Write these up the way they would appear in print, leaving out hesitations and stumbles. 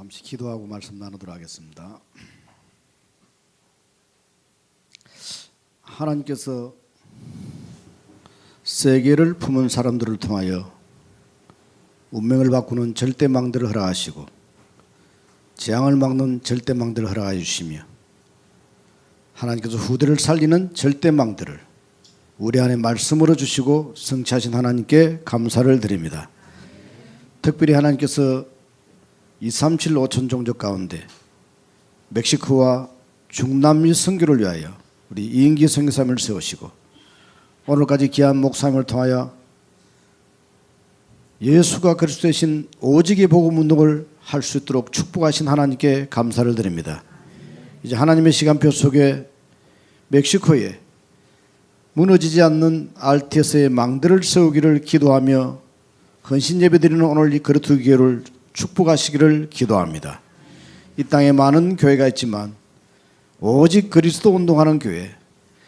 잠시 기도하고 말씀 나누도록 하겠습니다. 하나님께서 세계를 품은 사람들을 통하여 운명을 바꾸는 절대망대를 허락하시고 재앙을 막는 절대망대를 허락하여 주시며 하나님께서 후대를 살리는 절대망대를 우리 안에 말씀으로 주시고 성취하신 하나님께 감사를 드립니다. 특별히 하나님께서 237 5천 종족 가운데 멕시코와 중남미 선교를 위하여 우리 이인기 선교사님을 세우시고 오늘까지 귀한 목사님을 통하여 예수가 그리스도 되신 오직의 복음 운동을 할 수 있도록 축복하신 하나님께 감사를 드립니다. 이제 하나님의 시간표 속에 멕시코에 무너지지 않는 RTS의 망대를 세우기를 기도하며 헌신 예배드리는 오늘 이 거르투기 교회를 축복하시기를 기도합니다. 이 땅에 많은 교회가 있지만 오직 그리스도 운동하는 교회,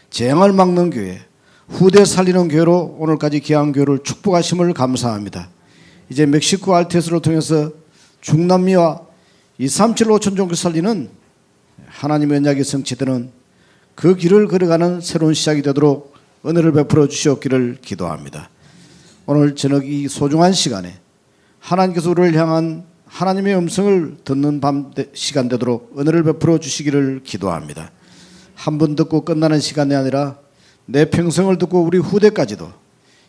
재앙을 막는 교회, 후대 살리는 교회로 오늘까지 귀한 교회를 축복하심을 감사합니다. 이제 멕시코 RTS를 통해서 중남미와 237 5천 종교 살리는 하나님의 언약이 성취되는 그 길을 걸어가는 새로운 시작이 되도록 은혜를 베풀어 주시옵기를 기도합니다. 오늘 저녁 이 소중한 시간에 하나님께서 우리를 향한 하나님의 음성을 듣는 밤 시간 되도록 은혜를 베풀어 주시기를 기도합니다. 한 번 듣고 끝나는 시간이 아니라 내 평생을 듣고 우리 후대까지도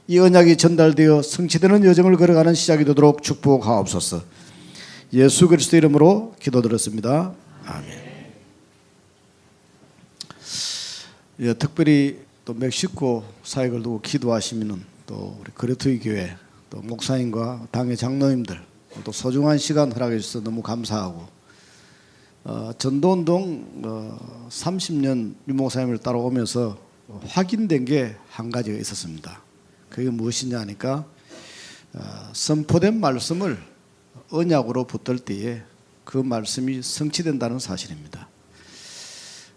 이 언약이 전달되어 성취되는 여정을 걸어가는 시작이 되도록 축복하옵소서. 예수 그리스도 이름으로 기도드렸습니다. 아멘. 예, 특별히 또 멕시코 사역을 두고 기도하시면은 또 우리 거르투기 교회 또 목사님과 당의 장로님들 또 소중한 시간 허락해 주셔서 너무 감사하고 전도운동 30년 유 목사님을 따라오면서 확인된 게 한 가지가 있었습니다. 그게 무엇이냐 하니까 선포된 말씀을 언약으로 붙들 때에 그 말씀이 성취된다는 사실입니다.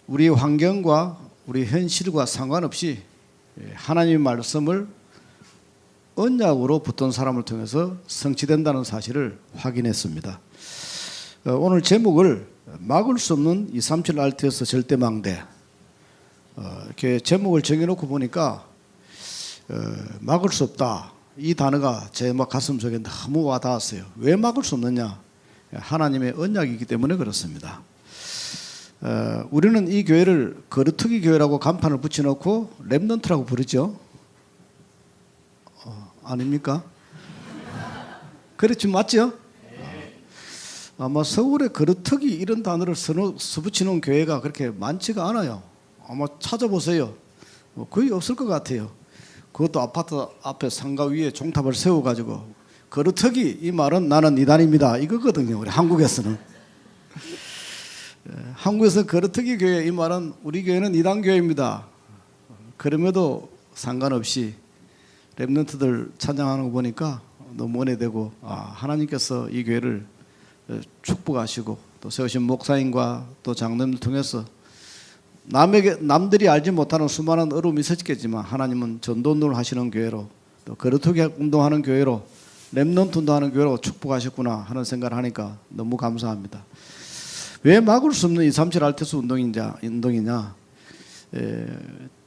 우리 환경과 우리 현실과 상관없이 하나님의 말씀을 언약으로 붙든 사람을 통해서 성취된다는 사실을 확인했습니다. 오늘 제목을 막을 수 없는 237 RTS 절대망대 이렇게 제목을 정해놓고 보니까 막을 수 없다 이 단어가 제 가슴 속에 너무 와닿았어요. 왜 막을 수 없느냐? 하나님의 언약이기 때문에 그렇습니다. 우리는 이 교회를 거르투기 교회라고 간판을 붙여놓고 렘넌트라고 부르죠. 아닙니까? 그렇지 맞죠? 아마 서울에 거르투기 이런 단어를 써붙이는 교회가 그렇게 많지가 않아요. 아마 찾아보세요. 거의 없을 것 같아요. 그것도 아파트 앞에 상가 위에 종탑을 세워가지고 거르투기 이 말은 나는 이단입니다 이거거든요. 우리 한국에서는. 한국에서 거르투기 교회 이 말은 우리 교회는 이단 교회입니다. 그럼에도 상관없이 렘넌트들 찬양하는 거 보니까 너무 은혜되고 하나님께서 이 교회를 축복하시고 또 세우신 목사님과 또 장로님을 통해서 남들이 알지 못하는 수많은 어려움이 있었겠지만 하나님은 전도운동을 하시는 교회로 또 거르투기 운동하는 교회로 렘넌트 운동하는 교회로 축복하셨구나 하는 생각을 하니까 너무 감사합니다. 왜 막을 수 없는 237 RTS 운동이냐?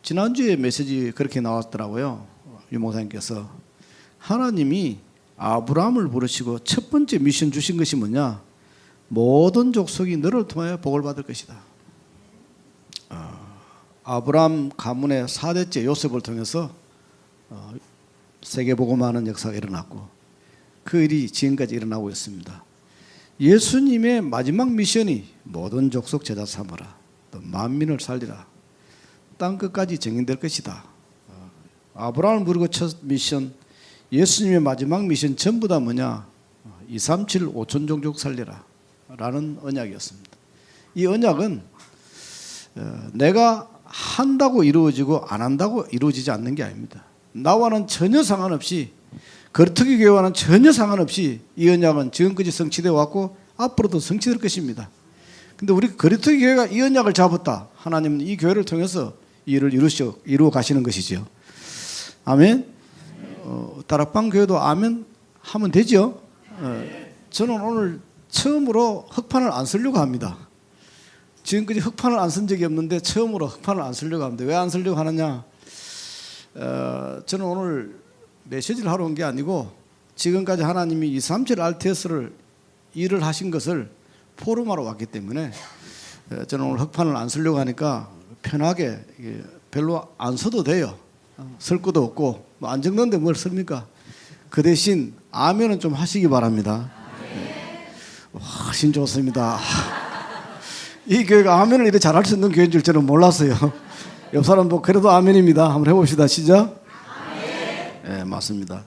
지난주에 메시지 그렇게 나왔더라고요. 유 목사님께서 하나님이 아브라함을 부르시고 첫 번째 미션 주신 것이 뭐냐? 모든 족속이 너를 통하여 복을 받을 것이다. 아브라함 가문의 4대째 요셉을 통해서 세계복음화하는 역사가 일어났고 그 일이 지금까지 일어나고 있습니다. 예수님의 마지막 미션이 모든 족속 제자 삼으라 또 만민을 살리라 땅 끝까지 정인될 것이다. 아브라함을 부르고 첫 미션 예수님의 마지막 미션 전부 다 뭐냐? 237 5천 종족 살리라 라는 언약이었습니다. 이 언약은 내가 한다고 이루어지고 안 한다고 이루어지지 않는 게 아닙니다. 나와는 전혀 상관없이 거르투기 교회와는 전혀 상관없이 이 언약은 지금까지 성취되어 왔고 앞으로도 성취될 것입니다. 그런데 우리 거르투기 교회가 이 언약을 잡았다. 하나님은 이 교회를 통해서 이 일을 이루어 가시는 것이죠. 아멘. 다락방 교회도 아멘 하면 되죠. 저는 오늘 처음으로 흑판을 안 쓰려고 합니다. 지금까지 흑판을 안 쓴 적이 없는데 처음으로 흑판을 안 쓰려고 합니다. 왜 안 쓰려고 하느냐? 저는 오늘 메시지를 하러 온 게 아니고 지금까지 하나님이 237 RTS를 일을 하신 것을 포럼하러 왔기 때문에 저는 오늘 흑판을 안 쓰려고 하니까 편하게 별로 안 써도 돼요. 쓸 것도 없고 뭐 안 적는데 뭘 씁니까? 그 대신 아멘은 좀 하시기 바랍니다. 훨씬 좋습니다. 이 교회가 아멘을 이렇게 잘할 수 있는 교회인 줄 저는 몰랐어요. 옆 사람 뭐 그래도 아멘입니다. 한번 해봅시다. 시작. 네, 맞습니다.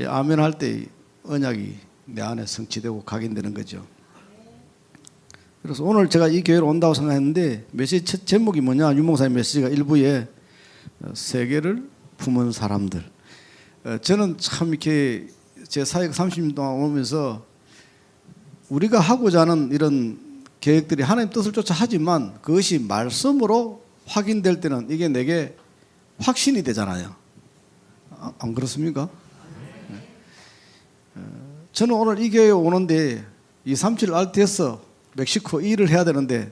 아멘 할 때 언약이 내 안에 성취되고 각인되는 거죠. 그래서 오늘 제가 이 교회로 온다고 생각했는데 메시지 첫 제목이 뭐냐? 유목사님 메시지가 일부에 세계를 품은 사람들. 저는 참 이렇게 제 사역 30년 동안 오면서 우리가 하고자 하는 이런 계획들이 하나님 뜻을 쫓아 하지만 그것이 말씀으로 확인될 때는 이게 내게 확신이 되잖아요. 안 그렇습니까? 저는 오늘 이 교회에 오는데 237 RTS 멕시코 일을 해야 되는데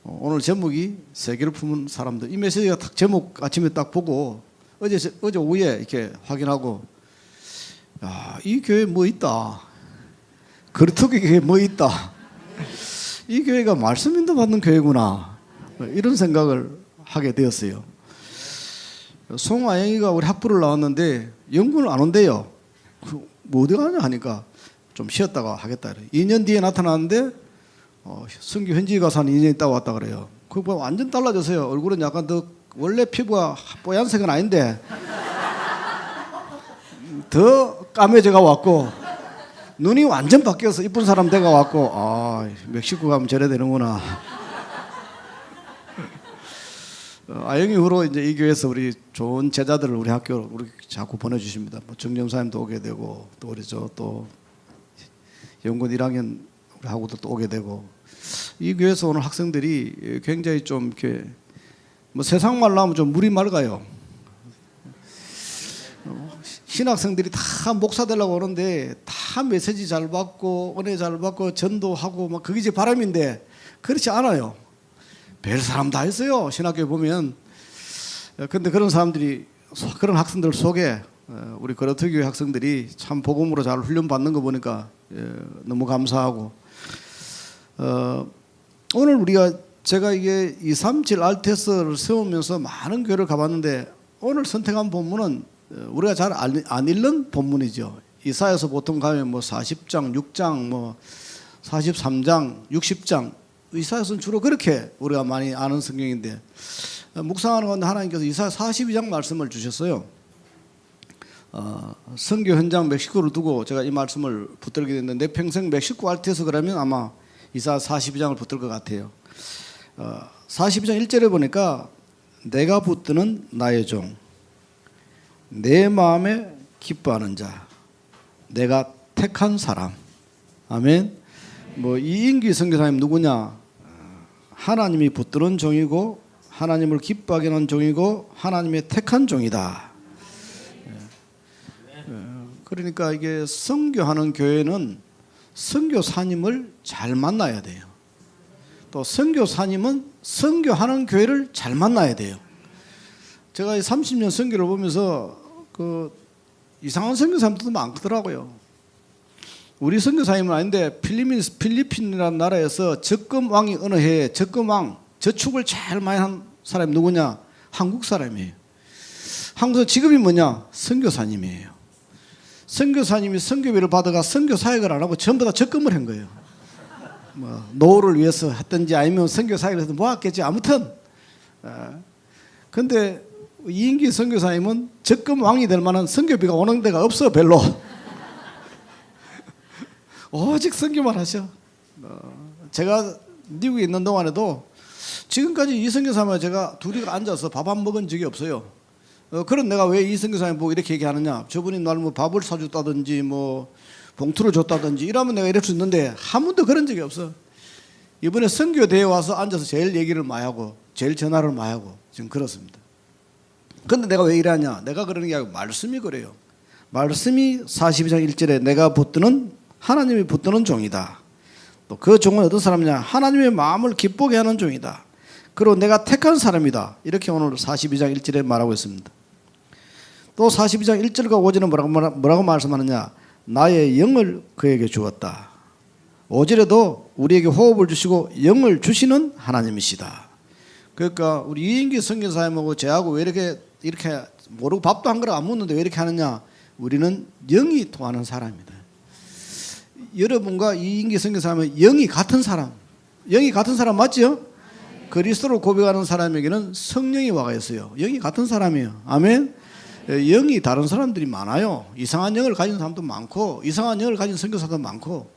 오늘 제목이 세계를 품은 사람들. 이 메시지가 딱 제목 아침에 딱 보고 어제 오후에 이렇게 확인하고 이 교회에 뭐 있다. 거리토기 교회에 뭐 있다. 이 교회가 말씀 인도 받는 교회구나. 이런 생각을 하게 되었어요. 송아영이가 우리 학부를 나왔는데 연구를 안 온대요. 뭐 어디 가냐 하니까 좀 쉬었다가 하겠다. 2년 뒤에 나타나는데 성교 현지에 가서 한 2년 있다가 왔다 그래요. 그거 완전 달라졌어요. 얼굴은 약간 더 원래 피부가 뽀얀색은 아닌데 더 까매져가 왔고 눈이 완전 바뀌어서 이쁜 사람 돼가 왔고 멕시코 가면 저래 되는구나. 아영이 후로 이제 이 교회에서 우리 좋은 제자들을 우리 학교로 우리 자꾸 보내주십니다. 뭐 정정사님도 오게 되고 또 우리 또 연구원 1학년 우리 하고도 또 오게 되고 이 교회에서 오는 학생들이 굉장히 좀 이렇게 뭐 세상 말로 하면 좀 물이 맑아요. 신학생들이 다 목사 되려고 오는데 다 메시지 잘 받고 은혜 잘 받고 전도하고 막 그게 제 바람인데 그렇지 않아요. 별 사람 다 있어요. 신학교에 보면. 근데 그런 사람들이 그런 학생들 속에 우리 거로토 교회 학생들이 참 복음으로 잘 훈련 받는 거 보니까 너무 감사하고 오늘 제가 이게 237 RTS를 세우면서 많은 교회를 가봤는데 오늘 선택한 본문은 우리가 잘 안 읽는 본문이죠. 이사야서 보통 가면 뭐 40장, 6장, 뭐 43장, 60장 이사야서는 주로 그렇게 우리가 많이 아는 성경인데 묵상하는 건데 하나님께서 이사야 42장 말씀을 주셨어요. 선교 현장 멕시코를 두고 제가 이 말씀을 붙들게 됐는데 내 평생 멕시코 RT에서 그러면 아마 이사야 42장을 붙들 것 같아요. 42장 1절에 보니까 내가 붙드는 나의 종 내 마음에 기뻐하는 자 내가 택한 사람. 아멘. 뭐 이인기 선교사님 누구냐? 하나님이 붙드는 종이고 하나님을 기뻐하게 하는 종이고 하나님의 택한 종이다. 그러니까 이게 선교하는 교회는 선교사님을 잘 만나야 돼요. 또 선교사님은 선교하는 교회를 잘 만나야 돼요. 제가 30년 선교를 보면서 그 이상한 선교사님들도 많더라고요. 우리 선교사님은 아닌데 필리핀이라는 나라에서 적금 왕이 어느 해에 적금 왕 저축을 제일 많이 한 사람이 누구냐? 한국 사람이에요. 한국에서 직업이 뭐냐? 선교사님이에요. 선교사님이 선교비를 받아가 선교 사역을 안 하고 전부 다 적금을 한 거예요. 뭐 노후를 위해서 했든지 아니면 선교 사역을 해서 모았겠지. 아무튼 근데 이인기 선교사님은 적금 왕이 될 만한 선교비가 오는 데가 없어 별로. 오직 선교만 하셔. 제가 미국에 있는 동안에도 지금까지 이 선교사님과 제가 둘이 앉아서 밥 안 먹은 적이 없어요. 그런 내가 왜 이 선교사님 보고 이렇게 얘기하느냐? 저분이 날 뭐 밥을 사줬다든지 뭐 봉투를 줬다든지 이러면 내가 이럴 수 있는데 한 번도 그런 적이 없어. 이번에 선교대회 와서 앉아서 제일 얘기를 많이 하고 제일 전화를 많이 하고 지금 그렇습니다. 근데 내가 왜 이러냐? 내가 그러는 게 아니고 말씀이 그래요. 말씀이 42장 1절에 내가 붙드는 하나님이 붙드는 종이다. 또 그 종은 어떤 사람이냐? 하나님의 마음을 기쁘게 하는 종이다. 그리고 내가 택한 사람이다. 이렇게 오늘 42장 1절에 말하고 있습니다. 또 42장 1절과 5절은 뭐라고 말씀하느냐? 나의 영을 그에게 주었다. 5절에도 우리에게 호흡을 주시고 영을 주시는 하나님이시다. 그러니까 우리 이인기 선교사님하고 저하고 왜 이렇게 모르고 밥도 한 그릇 안 먹는데 왜 이렇게 하느냐? 우리는 영이 통하는 사람입니다. 여러분과 이인기 선교사님은 영이 같은 사람 맞죠? 그리스도를 고백하는 사람에게는 성령이 와가 있어요. 영이 같은 사람이에요. 아멘. 영이 다른 사람들이 많아요. 이상한 영을 가진 사람도 많고 이상한 영을 가진 선교사도 많고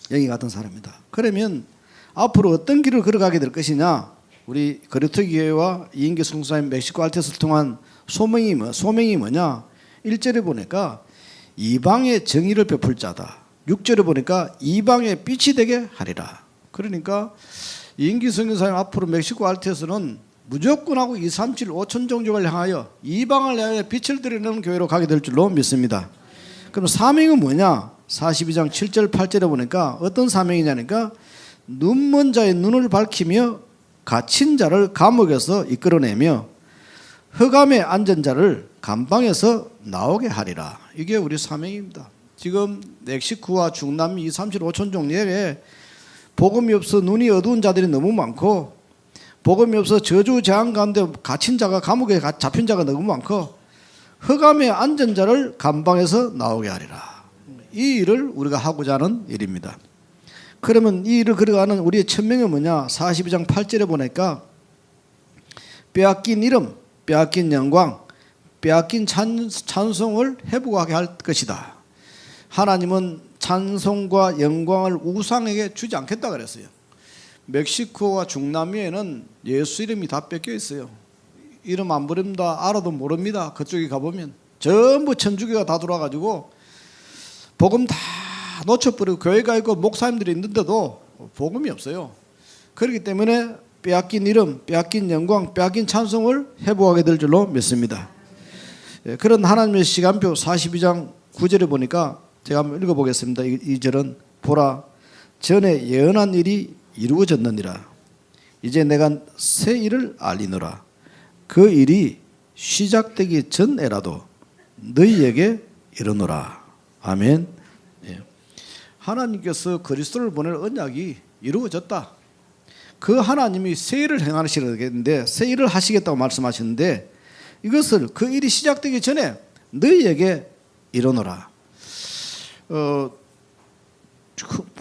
영이 같은 사람이다. 그러면 앞으로 어떤 길을 걸어가게 될 것이냐? 우리 거리토 교회와 이인기 선교사님 멕시코 알테스를 통한 소명이 뭐냐? 1절에 보니까 이방의 정의를 베풀 자다. 6절에 보니까 이방의 빛이 되게 하리라. 그러니까 이인기 선교사님 앞으로 멕시코 알테스는 무조건 하고 2, 3, 7, 5천 종족을 향하여 이방을 향하여 빛을 드리는 교회로 가게 될 줄로 믿습니다. 그럼 사명은 뭐냐? 42장 7절 8절에 보니까 어떤 사명이냐니까 눈먼 자의 눈을 밝히며 갇힌 자를 감옥에서 이끌어내며 흑암에 앉은 자를 감방에서 나오게 하리라. 이게 우리 사명입니다. 지금 멕시코와 중남미 2, 3, 7, 5천 종류에 복음이 없어 눈이 어두운 자들이 너무 많고 복음이 없어 저주재앙 가운데 갇힌 자가 감옥에 잡힌 자가 너무 많고 흑암에 앉은 자를 감방에서 나오게 하리라. 이 일을 우리가 하고자 하는 일입니다. 그러면 이 일을 걸어가는 우리의 천명이 뭐냐? 42장 8절에 보니까 빼앗긴 이름, 빼앗긴 영광, 빼앗긴 찬송을 회복하게 할 것이다. 하나님은 찬송과 영광을 우상에게 주지 않겠다 그랬어요. 멕시코와 중남미에는 예수 이름이 다 뺏겨 있어요. 이름 안 부릅니다. 알아도 모릅니다. 그쪽에 가보면 전부 천주교가 다 들어와가지고 복음 다 놓쳐버리고 교회가 있고 목사님들이 있는데도 복음이 없어요. 그렇기 때문에 빼앗긴 이름, 빼앗긴 영광, 빼앗긴 찬송을 회복하게 될 줄로 믿습니다. 그런 하나님의 시간표 42장 9절에 보니까 제가 한번 읽어보겠습니다. 이 절은 보라 전에 예언한 일이 이루어졌느니라. 이제 내가 새 일을 알리노라. 그 일이 시작되기 전에라도 너희에게 이르노라. 아멘. 하나님께서 그리스도를 보낼 언약이 이루어졌다. 그 하나님이 새 일을 행하시겠는데 새 일을 하시겠다고 말씀하시는데 이것을 그 일이 시작되기 전에 너희에게 이르노라.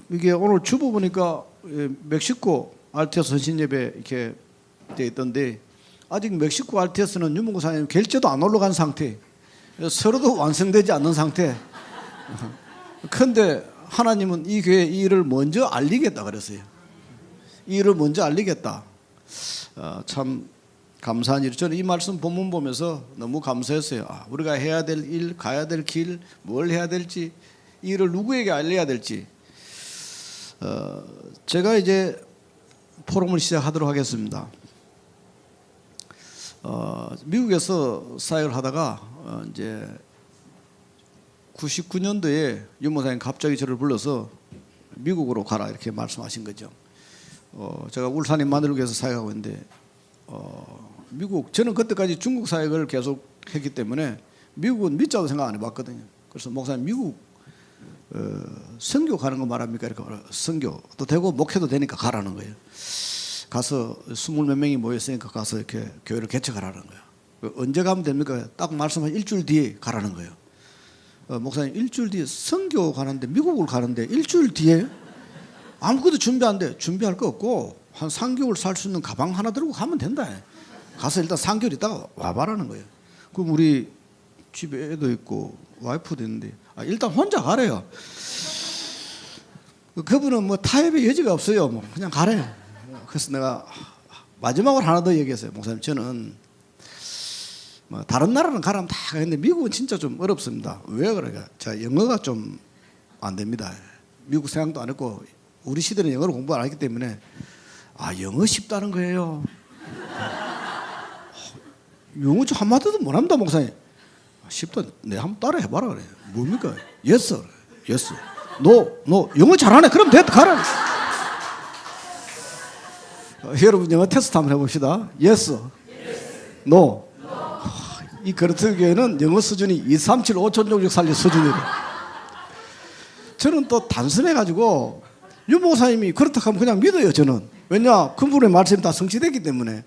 이게 오늘 주보 보니까 멕시코 알테스 선신예배 이렇게 돼 있던데 아직 멕시코 알테스는 유목사님 결제도 안 올라간 상태, 서로도 완성되지 않는 상태. 그런데 하나님은 이 교회 이 일을 먼저 알리겠다 그랬어요. 이 일을 먼저 알리겠다. 참 감사한 일. 저는 이 말씀 본문 보면서 너무 감사했어요. 우리가 해야 될 일, 가야 될 길, 뭘 해야 될지, 이 일을 누구에게 알려야 될지. 제가 이제 포럼을 시작하도록 하겠습니다. 미국에서 사역을 하다가 이제 99년도에 유목사님 갑자기 저를 불러서 미국으로 가라 이렇게 말씀하신 거죠. 제가 울산의 마늘교에서 사역하고 있는데 미국, 저는 그때까지 중국 사역을 계속 했기 때문에 미국은 믿자도 생각 안 해봤거든요. 그래서 목사님 미국 선교 가는 거 말합니까? 이렇게 선교 또 되고 목회도 되니까 가라는 거예요. 가서 20몇 명이 모였으니까 가서 이렇게 교회를 개척하라는 거예요. 언제 가면 됩니까? 딱 말씀한 일주일 뒤에 가라는 거예요. 목사님 일주일 뒤에 선교 가는데 미국을 가는데 일주일 뒤에 아무것도 준비 안 돼. 준비할 거 없고 한 3개월 살 수 있는 가방 하나 들고 가면 된다. 가서 일단 3개월 있다가 와봐라는 거예요. 그럼 우리 집에 애도 있고 와이프도 있는데 일단 혼자 가래요. 그분은 뭐 타협의 여지가 없어요. 뭐 그냥 가래. 그래서 내가 마지막으로 하나 더 얘기했어요. 목사님 저는 뭐 다른 나라는 가라면 다 가는데 미국은 진짜 좀 어렵습니다. 왜 그래요? 제가 영어가 좀 안 됩니다. 미국 생각도 안 했고 우리 시대는 영어를 공부 안 했기 때문에 영어 쉽다는 거예요. 영어 좀 한마디도 못합니다 목사님. 쉽다. 내 한번 따라 해봐라 그래. 뭡니까? 예스. 예스. 노. 영어 잘하네. 그럼 됐다. 가라. 여러분 영어 테스트 한번 해봅시다. Yes, No. 이 그렇트 교회는 영어 수준이 2, 3, 7, 5천 종족 살릴 수준이에요. 저는 또 단순해가지고 유 목사님이 그렇다 하면 그냥 믿어요. 저는. 왜냐? 그분의 말씀이 다 성취됐기 때문에.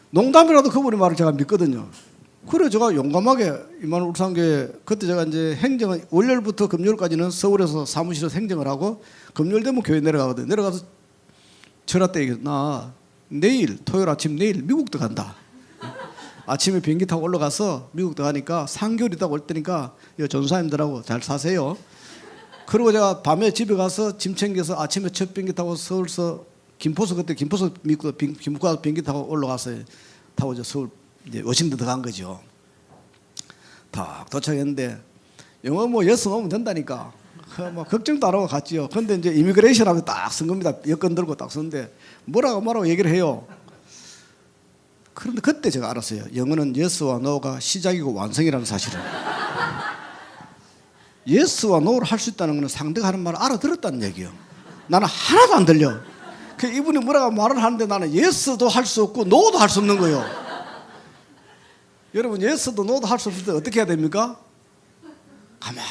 농담이라도 그분의 말을 제가 믿거든요. 그래 제가 용감하게 이만울 울산교회 그때 제가 이제 행정을 월요일부터 금요일까지는 서울에서 사무실에서 행정을 하고 금요일 되면 교회 내려가거든요. 내려가서 전화 때 얘기해서 나 내일 토요일 아침 내일 미국도 간다. 아침에 비행기 타고 올라가서 미국도 가니까 3개월 있다가 올 테니까 전사님들하고 잘 사세요. 그리고 제가 밤에 집에 가서 짐 챙겨서 아침에 첫 비행기 타고 서울서 김포서 그때 김포서 미국 김포 가서 비행기 타고 올라가서 타고 이제 서울 이제 워싱턴 들어간 거죠. 딱 도착했는데 영어 뭐 예스 오면 된다니까 뭐 걱정도 안 하고 갔지요. 근데 이제 이미그레이션 하면 딱 쓴 겁니다. 여권 들고 딱 썼는데 뭐라고 얘기를 해요. 그런데 그때 제가 알았어요. 영어는 예스와 노가 시작이고 완성이라는 사실을. 예스와 노를 할 수 있다는 것은 상대가 하는 말을 알아들었다는 얘기예요. 나는 하나도 안 들려. 그 이분이 뭐라고 말을 하는데 나는 예스도 할 수 없고 노도 할 수 없는 거예요. 여러분 예스도 노도 할 수 없을 때 어떻게 해야 됩니까? 가만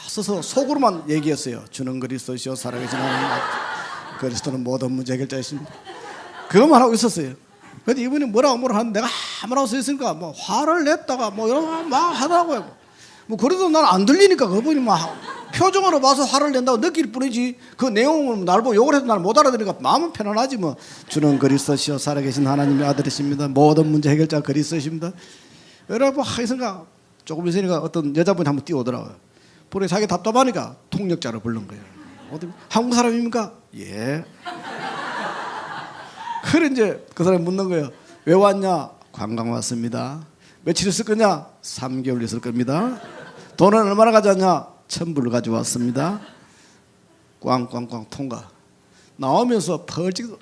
서서 속으로만 얘기했어요. 주는 그리스도시요 살아계신 하나님 그리스도는 모든 문제 해결자이십니다. 그것만 하고 있었어요. 근데 이분이 뭐라고 하는데 내가 아무라고 써 있으니까 뭐 화를 냈다가 뭐 이런 막 하더라고요. 뭐 그래도 난 안 들리니까 그분이 막 표정으로 봐서 화를 낸다고 느낄 뿐이지 그 내용을 날 보고 욕을 해도 날 못 알아들으니까 마음은 편안하지 뭐. 주는 그리스도시요 살아계신 하나님의 아들이십니다. 모든 문제 해결자 그리스도십니다. 여러분 하여튼가 조금 있으니까 어떤 여자분이 한번 뛰어오더라고요. 보니 자기 답답하니까 통역자를 부른 거예요. 어디 한국 사람입니까? 예. 그래 이제 그 사람이 묻는 거예요. 왜 왔냐? 관광 왔습니다. 며칠 있을 거냐? 3개월 있을 겁니다. 돈은 얼마나 가져왔냐? 1,000불 가져왔습니다. 꽝꽝꽝 통과. 나오면서 펄찍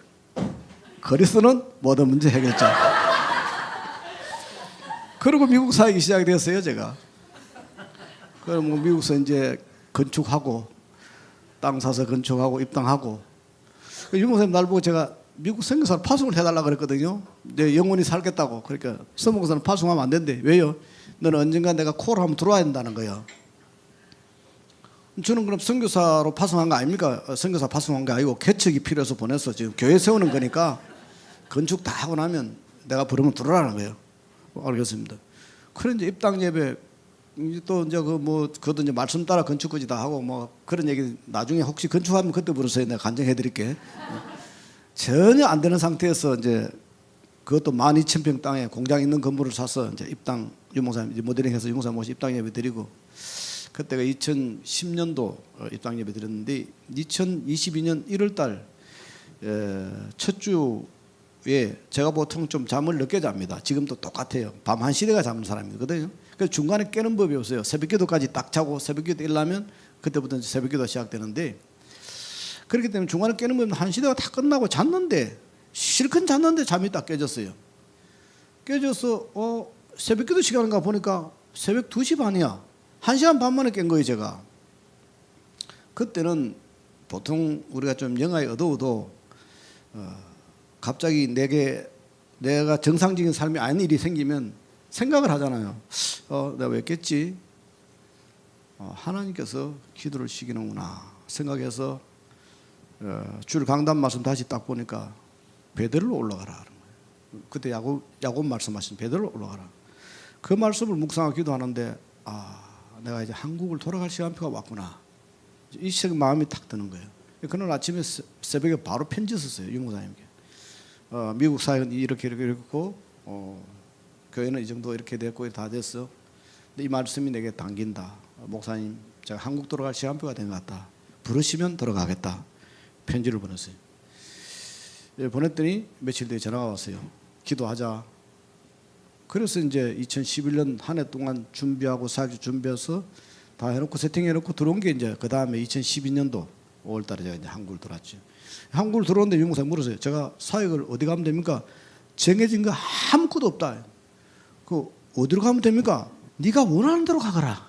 그리스도는 모든 문제 해결자. 그리고 미국 사역이 시작이 됐어요. 제가. 그럼 뭐 미국에서 이제 건축하고 땅 사서 건축하고 입당하고 유 목사님 날 보고 제가 미국 선교사로 파송을 해달라고 그랬거든요. 내 영원히 살겠다고. 그러니까 서목사는 파송하면 안 된대. 왜요? 너는 언젠가 내가 콜을 하면 들어와야 된다는 거예요. 저는 그럼 선교사로 파송한 거 아닙니까? 선교사 파송한 게 아니고 개척이 필요해서 보내서 지금 교회 세우는 거니까 건축 다 하고 나면 내가 부르면 들어라는 거예요. 알겠습니다. 그래 이제 입당 예배 또 이제 그것도 이제 말씀 따라 건축까지 다 하고 뭐 그런 얘기 나중에 혹시 건축하면 그때 부르세요. 내가 간증해 드릴게. 전혀 안 되는 상태에서 이제 그것도 12,000평 땅에 공장 있는 건물을 사서 이제 입당 유목사님 이제 모델링해서 유목사님 모시 입당 예배 드리고 그때가 2010년도 입당 예배 드렸는데 2022년 1월달 첫 주에 제가 보통 좀 잠을 늦게 잡니다. 지금도 똑같아요. 밤 1시대가 잠는 사람이거든요. 그래서 중간에 깨는 법이 없어요. 새벽기도까지 딱 자고 새벽기도 일어나면 그때부터 새벽기도 시작되는데 그렇기 때문에 중간에 깨는 법은 1시대가 다 끝나고 잤는데 실컷 잤는데 잠이 딱 깨졌어요. 깨져서 새벽기도 시간인가 보니까 새벽 2시 반이야. 1시간 반 만에 깬 거예요. 제가. 그때는 보통 우리가 좀 영하에 어두워도 갑자기 내가 정상적인 삶이 아닌 일이 생기면 생각을 하잖아요. 내가 왜 깼지? 하나님께서 기도를 시키는구나 생각해서 줄 강단 말씀 다시 딱 보니까 베들로 올라가라 하는 거예요. 그때 야곱 말씀하신 베들로 올라가라. 그 말씀을 묵상하고 기도하는데 내가 이제 한국을 돌아갈 시간표가 왔구나. 이 시각 마음이 탁 드는 거예요. 그날 아침에 새벽에 바로 편지 썼어요. 유목사님께. 미국 사역은 이렇게 했고 교회는 이 정도 이렇게 됐고 다 됐어. 근데 이 말씀이 내게 당긴다. 목사님 제가 한국 돌아갈 시간표가 된 것 같다. 부르시면 돌아가겠다. 편지를 보냈어요. 보냈더니 며칠 뒤에 전화가 왔어요. 기도하자. 그래서 이제 2011년 한 해 동안 준비하고 사역 준비해서 다 해놓고 세팅해놓고 들어온 게 이제 그 다음에 2012년도 5월달에 제가 이제 한국을 들어왔죠. 한국을 들어오는데 유목사님 물었어요. 제가 사역을 어디 가면 됩니까? 정해진 거 아무것도 없다. 그 어디로 가면 됩니까? 네가 원하는 대로 가거라.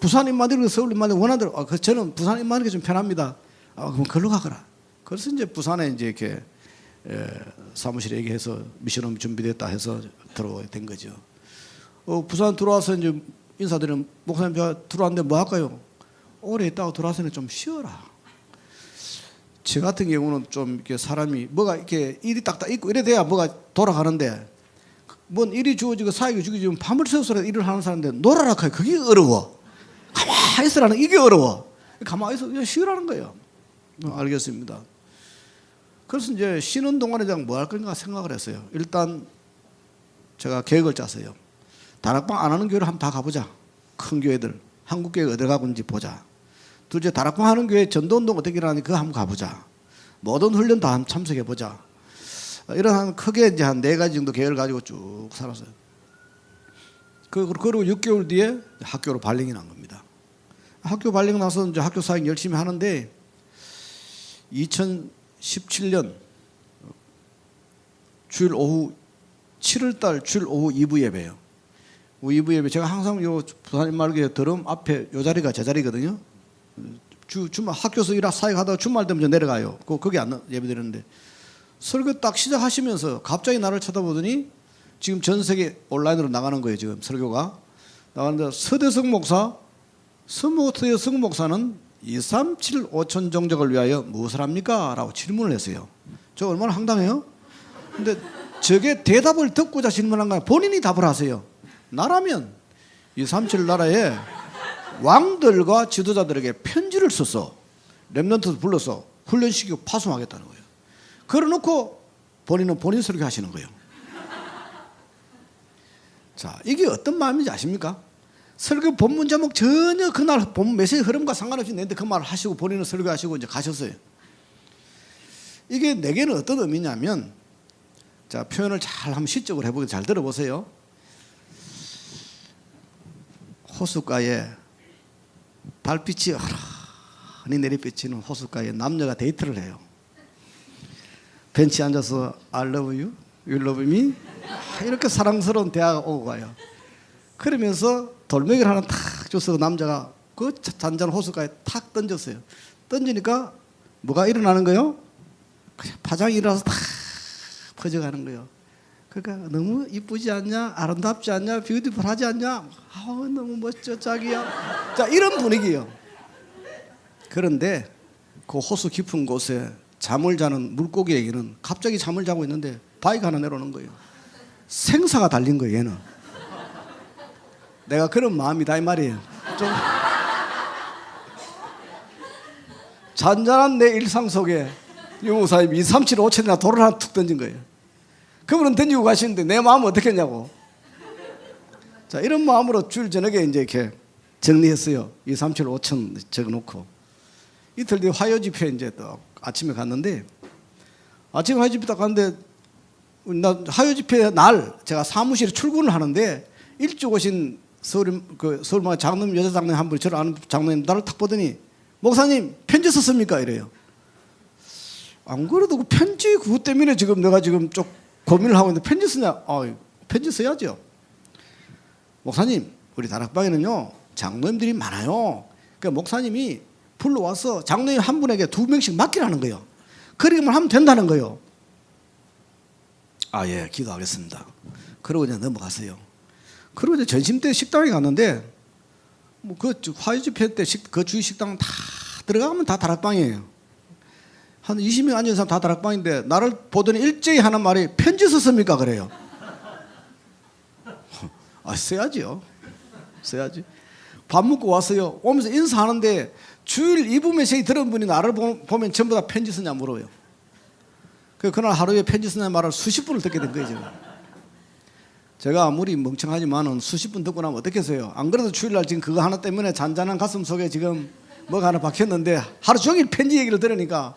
부산입만 되고 서울입만 되고 원하는 대로 저는 부산입만 되는 게 좀 편합니다. 그럼 걸로 가거라. 그래서 이제 부산에 이제 이렇게 사무실에 얘기해서 미션홈이 준비됐다 해서 들어오게 된 거죠. 부산 들어와서 이제 인사드리면 목사님 제가 들어왔는데 뭐 할까요? 오래 있다가 들어와서는 좀 쉬어라. 저 같은 경우는 좀 이렇게 사람이 뭐가 이렇게 일이 딱딱 있고 이래 돼야 뭐가 돌아가는데 뭔 일이 주어지고 사역이 주어지면 밤을 새워서 일을 하는 사람인데 놀아라 카요. 그게 어려워. 가만히 있으라는 이게 어려워. 가만히 있어 그냥 쉬라는 거예요. 알겠습니다. 그래서 이제 쉬는 동안에 뭐 할 건가 생각을 했어요. 일단 제가 계획을 짰어요. 다락방 안 하는 교회를 한번 다 가보자. 큰 교회들 한국 교회가 어디 가고 있는지 보자. 둘째 다락방 하는 교회 전도운동 어떻게 일하는지 그거 한번 가보자. 모든 훈련 다 한번 참석해 보자. 이런 크게 이제 한 4가지 정도 계획을 가지고 쭉 살았어요. 그리고 6개월 뒤에 학교로 발령이 난 겁니다. 학교 발령 나서 이제 학교 사역 열심히 하는데 2017년 주일 오후 7월달 주일 오후 2부 예배예요. 2부 예배 제가 항상 요 부산인 말교회 드럼 앞에 요 자리가 제 자리거든요. 주말 학교에서 사역하다가 주말 되면 내려가요. 거기 안 예배 드리는데 설교 딱 시작하시면서 갑자기 나를 쳐다보더니 지금 전 세계 온라인으로 나가는 거예요. 지금 설교가 나가는데 서대성 목사는 237 5천 종족을 위하여 무엇을 합니까? 라고 질문을 했어요. 저 얼마나 황당해요? 근데 저게 대답을 듣고자 질문한 거야. 본인이 답을 하세요. 나라면 237 나라에 왕들과 지도자들에게 편지를 써서 렘넌트 불러서 훈련시키고 파송하겠다는 거예요. 그래놓고 본인은 본인 설교하시는 거예요. 자, 이게 어떤 마음인지 아십니까? 설교 본문 제목 전혀 그날 본문 메시지 흐름과 상관없이 내는데 그 말을 하시고 본인은 설교하시고 이제 가셨어요. 이게 내게는 어떤 의미냐면, 자, 표현을 잘 한번 시적으로 해보게 잘 들어보세요. 호숫가에 달빛이 허라니 내리비치는 호숫가에 남녀가 데이트를 해요. 벤치에 앉아서 I love you, you love me 이렇게 사랑스러운 대화가 오고 가요. 그러면서 돌멩이를 하나 탁 줘서 남자가 그 잔잔한 호숫가에 탁 던졌어요. 던지니까 뭐가 일어나는 거예요? 그냥 파장이 일어나서 탁 퍼져가는 거예요. 그러니까 너무 이쁘지 않냐? 아름답지 않냐? 뷰티풀하지 않냐? 너무 멋져 자기야. 자, 이런 분위기예요. 그런데 그 호수 깊은 곳에 잠을 자는 물고기에게는 갑자기 잠을 자고 있는데 바위가 하나 내려오는 거예요. 생사가 달린 거예요. 얘는. 내가 그런 마음이다 이 말이에요. 좀 잔잔한 내 일상 속에 유목사님 2, 3, 7, 5천이나 돌을 하나 툭 던진 거예요. 그분은 던지고 가시는데 내 마음은 어떻게 했냐고. 자, 이런 마음으로 주일 저녁에 이제 이렇게 정리했어요. 2, 3, 7, 5천 적어놓고 이틀 뒤에 화요 집회 이제 또 아침에 갔는데 아침 화요 집회 딱 갔는데 나 화요 집회 날 제가 사무실에 출근을 하는데 일찍 오신 서울만 장로님 여자 장로님 한 분이 저를 아는 장로님 나를 탁 보더니 목사님 편지 썼습니까? 이래요. 안 그래도 그 편지 그것 때문에 지금 내가 지금 좀 고민을 하고 있는데 편지 쓰냐? 편지 써야죠. 목사님 우리 다락방에는요 장로님들이 많아요. 그러니까 목사님이 불러와서 장로님 한 분에게 2명씩 맡기라는 거예요. 그러기만 하면 된다는 거예요. 예, 기도하겠습니다. 그러고 그냥 넘어갔어요. 그리고 이제 전심 때 식당에 갔는데 뭐 그 화요 집회 때 그 주위 식당 다 들어가면 다 다락방이에요. 한 20명 앉은 사람 다 다락방인데 나를 보더니 일제히 하는 말이 편지 썼습니까? 그래요. 써야지요. 써야지. 밥 먹고 왔어요. 오면서 인사하는데 주일 2부 메시지 들은 분이 나를 보면 전부 다 편지 쓰냐 물어요. 그날 하루에 편지 쓰냐 말을 수십 분을 듣게 된 거예요. 제가 아무리 멍청하지만은 수십 분 듣고 나면 어떻게 해서요? 안 그래도 주일날 지금 그거 하나 때문에 잔잔한 가슴 속에 지금 뭐가 하나 박혔는데 하루 종일 편지 얘기를 들으니까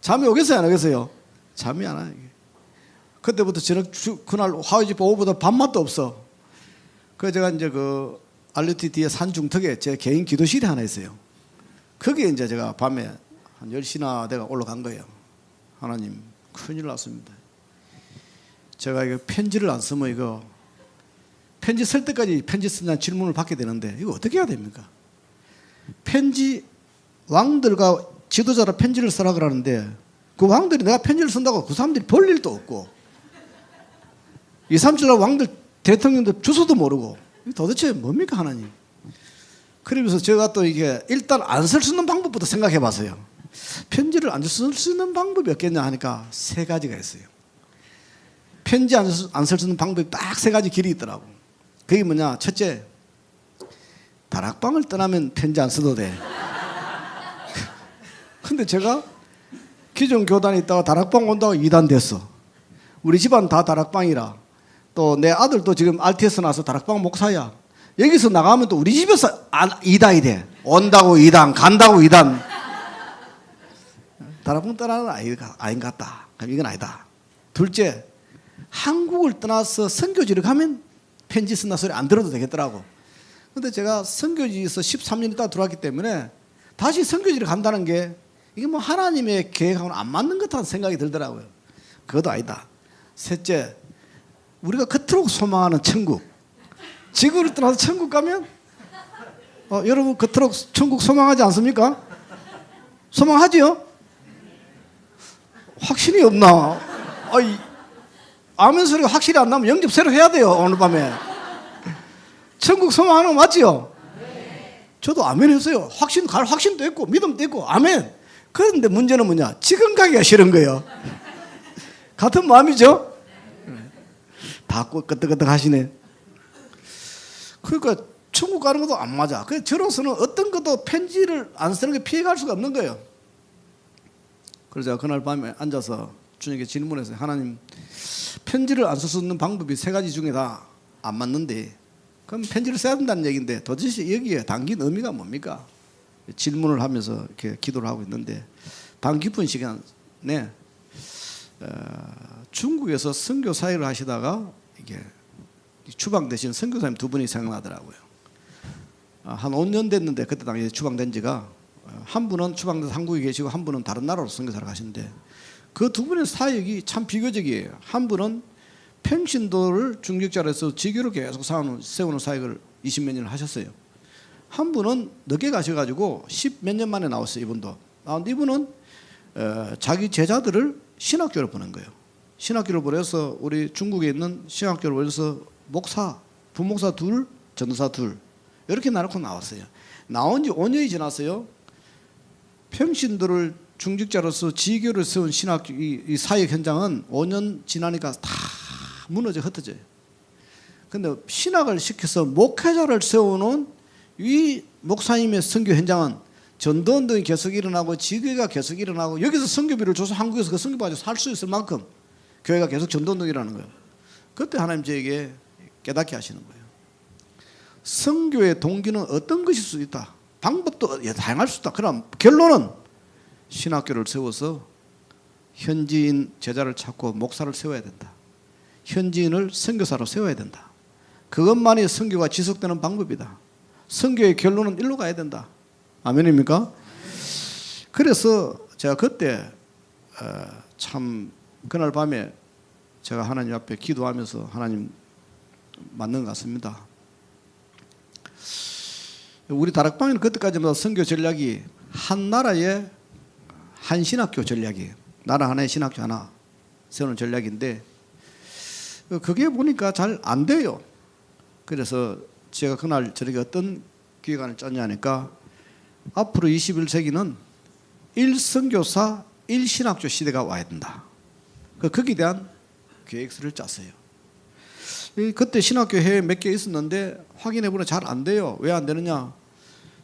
잠이 오겠어요? 안 오겠어요? 잠이 안 와요. 그때부터 그날 화요 집회 오후보다 밥맛도 없어. 그래서 제가 이제 그 알루티 뒤에 산중턱에 제 개인 기도실이 하나 있어요. 거기에 이제 제가 밤에 한 10시나 내가 올라간 거예요. 하나님 큰일 났습니다. 제가 이거 편지를 안 쓰면 이거 편지 쓸 때까지 편지 쓰냐는 질문을 받게 되는데 이거 어떻게 해야 됩니까? 편지 왕들과 지도자라 편지를 쓰라 그러는데 그 왕들이 내가 편지를 쓴다고 그 사람들이 볼 일도 없고 2, 3주 왕들 대통령들 주소도 모르고 도대체 뭡니까 하나님? 그러면서 제가 또 이게 일단 안 쓸 수 있는 방법부터 생각해 봤어요. 편지를 안 쓸 수 있는 방법이 없겠냐 하니까 3가지가 있어요. 편지 안 쓸 수 있는 방법이 딱 3가지 길이 있더라고. 그게 뭐냐? 첫째, 다락방을 떠나면 편지 안 써도 돼. 근데 제가 기존 교단에 있다가 다락방 온다고 2단 됐어. 우리 집안 다 다락방이라. 또 내 아들도 지금 RTS 나서 다락방 목사야. 여기서 나가면 또 우리 집에서 2단이 돼. 온다고 2단, 간다고 2단. 다락방 떠나는 아닌 것 같다. 그럼 이건 아니다. 둘째, 한국을 떠나서 선교지를 가면 편지 쓴다 소리 안 들어도 되겠더라고. 근데 제가 선교지에서 13년 있다 들어왔기 때문에 다시 선교지를 간다는 게 이게 뭐 하나님의 계획하고는 안 맞는 것 같다는 생각이 들더라고요. 그것도 아니다. 셋째, 우리가 그토록 소망하는 천국. 지구를 떠나서 천국 가면 여러분 그토록 천국 소망하지 않습니까? 소망하지요? 확신이 없나? 아멘 소리가 확실히 안 나면 영접 새로 해야 돼요. 오늘 밤에. 천국 소망하는 거 맞지요? 저도 아멘 했어요. 확신도 있고 믿음도 있고 아멘. 그런데 문제는 뭐냐? 지금 가기가 싫은 거예요. 같은 마음이죠? 다 끄떡끄떡 하시네. 그러니까 천국 가는 것도 안 맞아. 그래서 저로서는 어떤 것도 편지를 안 쓰는 게 피해갈 수가 없는 거예요. 그래서 제가 그날 밤에 앉아서 주님께 질문했어요. 하나님, 편지를 안 쓸 수 있는 방법이 3가지 중에 다 안 맞는데 그럼 편지를 써야 된다는 얘기인데 도대체 여기에 담긴 의미가 뭡니까? 질문을 하면서 이렇게 기도를 하고 있는데 밤 깊은 시간에 중국에서 선교 사역을 하시다가 이게 추방되신 선교사님 2분이 생각나더라고요. 한 5년 됐는데 그때 당시에 추방된 지가 한 분은 추방돼서 한국에 계시고 한 분은 다른 나라로 선교사를 가시는데 그 2분의 사역이 참 비교적이에요. 한 분은 평신도를 중직자로서 지교를 계속 세우는 사역을 20몇 년을 하셨어요. 한 분은 늦게 가셔가지고 10몇 년 만에 나왔어요. 이분도. 이분은 자기 제자들을 신학교를 보낸 거예요. 신학교를 보내서 우리 중국에 있는 신학교를 보내서 부목사 2, 전도사 2 이렇게 나놓고 나왔어요. 나온 지 5년이 지났어요. 평신도를 중직자로서 지교를 세운 신학교 이 사역 현장은 5년 지나니까 다 무너져 흩어져요. 근데 신학을 시켜서 목회자를 세우는 이 목사님의 선교 현장은 전도운동이 계속 일어나고 지교가 계속 일어나고 여기서 선교비를 줘서 한국에서 그 선교비 가지고 살 수 있을 만큼 교회가 계속 전도운동이라는 거예요. 그때 하나님 저에게 깨닫게 하시는 거예요. 선교의 동기는 어떤 것일 수 있다. 방법도 다양할 수 있다. 그럼 결론은 신학교를 세워서 현지인 제자를 찾고 목사를 세워야 된다. 현지인을 선교사로 세워야 된다. 그것만이 선교가 지속되는 방법이다. 선교의 결론은 일로 가야 된다. 아멘입니까? 그래서 제가 그때 참 그날 밤에 제가 하나님 앞에 기도하면서 하나님 맞는 것 같습니다. 우리 다락방에는 그때까지마다 선교 전략이 한 나라의 한 신학교 전략이에요. 나라 하나의 신학교 하나 세우는 전략인데 그게 보니까 잘 안 돼요. 그래서 제가 그날 저렇게 어떤 기획안을 짰냐 하니까 앞으로 21세기는 1선교사 1신학교 시대가 와야 된다. 거기에 대한 계획서를 짰어요. 그때 신학교 해외 몇 개 있었는데 확인해보면 잘 안 돼요. 왜 안 되느냐?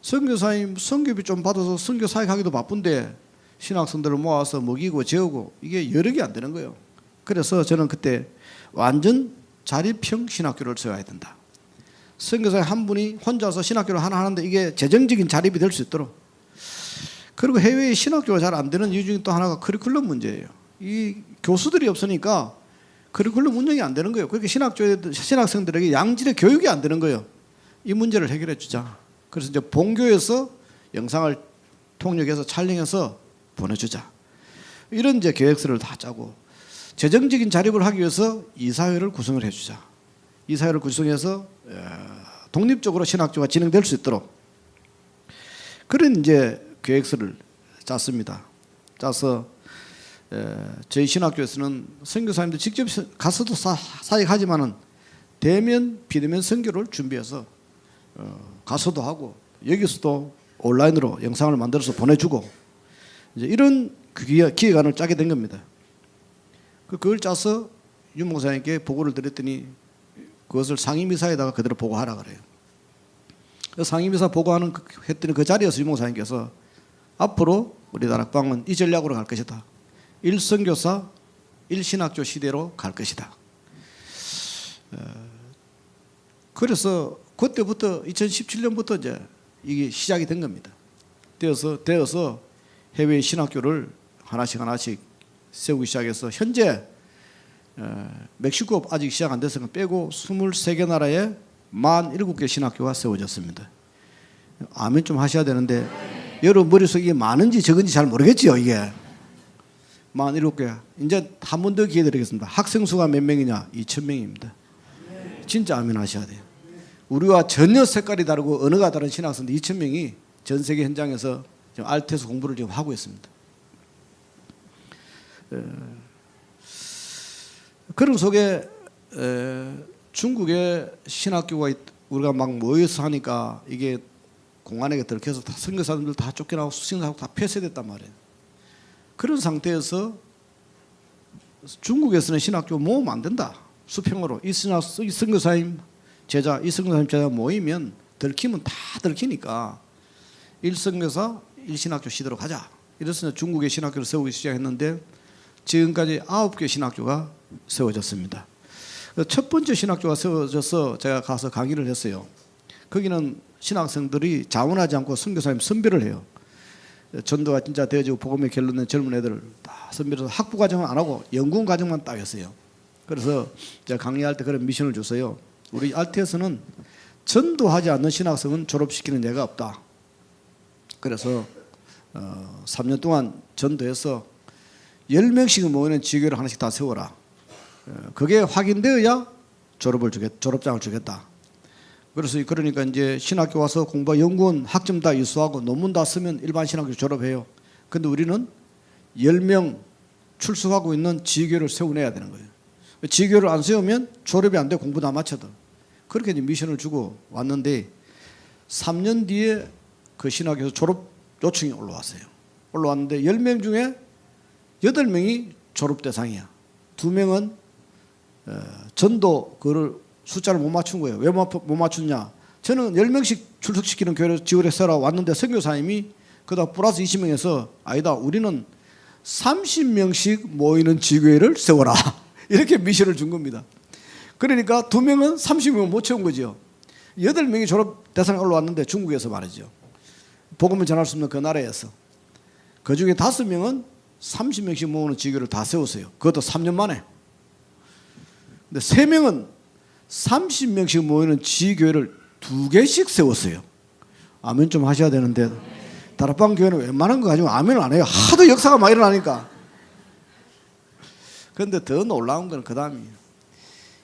선교사님 선교비 좀 받아서 선교 사역하기도 바쁜데 신학생들을 모아서 먹이고 재우고 이게 여러 개 안 되는 거예요. 그래서 저는 그때 완전 자립형 신학교를 세워야 된다. 선교사님 한 분이 혼자서 신학교를 하나 하는데 이게 재정적인 자립이 될 수 있도록. 그리고 해외에 신학교가 잘 안 되는 이유 중에 또 하나가 커리큘럼 문제예요. 이 교수들이 없으니까 커리큘럼 운영이 안 되는 거예요. 그렇게 신학생들에게 양질의 교육이 안 되는 거예요. 이 문제를 해결해 주자. 그래서 이제 본교에서 영상을 통역해서 촬영해서 보내주자. 이런 이제 계획서를 다 짜고 재정적인 자립을 하기 위해서 이사회를 구성을 해주자. 이 사회를 구성해서 독립적으로 신학교가 진행될 수 있도록 그런 이제 계획서를 짰습니다. 짜서 저희 신학교에서는 선교사님들 직접 가서도 사역하지만은 대면 비대면 선교를 준비해서 가서도 하고 여기서도 온라인으로 영상을 만들어서 보내주고 이제 이런 기획안을 짜게 된 겁니다. 그걸 짜서 윤 목사님께 보고를 드렸더니 그것을 상임이사에다가 그대로 보고하라 그래요. 상임이사 보고하는 했더니 그 자리에서 윤 목사님께서 앞으로 우리 다락방은 이 전략으로 갈 것이다. 1선교사 1신학교 시대로 갈 것이다. 그래서 그때부터 2017년부터 이제 이게 시작이 된 겁니다. 되어서 해외 신학교를 하나씩 세우기 시작해서 현재 멕시코 아직 시작 안 돼서 빼고 23개 나라에 47개 신학교가 세워졌습니다. 아멘 좀 하셔야 되는데 여러분 머릿속에 이게 많은지 적은지 잘 모르겠지요. 이게 47개. 이제 한 번 더 기회 드리겠습니다. 학생 수가 몇 명이냐? 2,000명입니다. 진짜 아멘 하셔야 돼요. 우리와 전혀 색깔이 다르고 언어가 다른 신학생들 2,000명이 전 세계 현장에서 지금 알테스 공부를 지금 하고 있습니다. 그런 속에 중국의 신학교가 우리가 막 모여서 하니까 이게 공안에게 들켜서 다 선교사님들 다 쫓겨나고 수신사하고 다 폐쇄됐단 말이에요. 그런 상태에서 중국에서는 신학교 모으면 안 된다. 수평으로 이 선교사님 제자, 이 선교사님 제자 모이면 들키면 다 들키니까 1선교사 1신학교 시대로 가자. 이래서 중국의 신학교를 세우기 시작했는데 지금까지 9개 신학교가 세워졌습니다. 첫 번째 신학교가 세워져서 제가 가서 강의를 했어요. 거기는 신학생들이 자원하지 않고 선교사님 선별을 해요. 전도가 진짜 되어지고 복음의 결론낸 젊은 애들을 다 선별해서 학부 과정은 안 하고 연구원 과정만 딱 했어요. 그래서 제가 강의할 때 그런 미션을 줬어요. 우리 알테에서는 전도하지 않는 신학생은 졸업시키는 예가 없다. 그래서 3년 동안 전도해서 10명씩 모이는 지교를 하나씩 다 세워라. 그게 확인되어야 졸업장을 주겠다. 그래서 그러니까 이제 신학교 와서 공부 연구원 학점 다 이수하고 논문 다 쓰면 일반 신학교 졸업해요. 근데 우리는 10명 출석하고 있는 지교를 세워내야 되는 거예요. 지교를 안 세우면 졸업이 안 돼. 공부 다 마쳐도. 그렇게 이제 미션을 주고 왔는데 3년 뒤에 그 신학교에서 졸업 요청이 올라왔어요. 올라왔는데 10명 중에 8명이 졸업 대상이야. 2명은 전도 그를 숫자를 못 맞춘 거예요. 왜 못 맞췄냐? 저는 10명씩 출석시키는 교회를 지원해서 왔는데 선교사님이 그다 플러스 20명에서 아니다. 우리는 30명씩 모이는 지교회를 세워라. 이렇게 미션을 준 겁니다. 그러니까 2명은 30명 못 채운 거죠. 8명이 졸업 대상에 올라왔는데 중국에서 말이죠. 복음을 전할 수 없는 그 나라에서. 그중에 5명은 30명씩 모으는 지교를 다 세웠어요. 그것도 3년 만에. 근데 3명은 30명씩 모이는 지교회를 2개씩 세웠어요. 아멘 좀 하셔야 되는데 다락방 교회는 웬만한 거 가지고 아멘을 안 해요. 하도 역사가 막 일어나니까. 그런데 더 놀라운 건 그 다음이에요.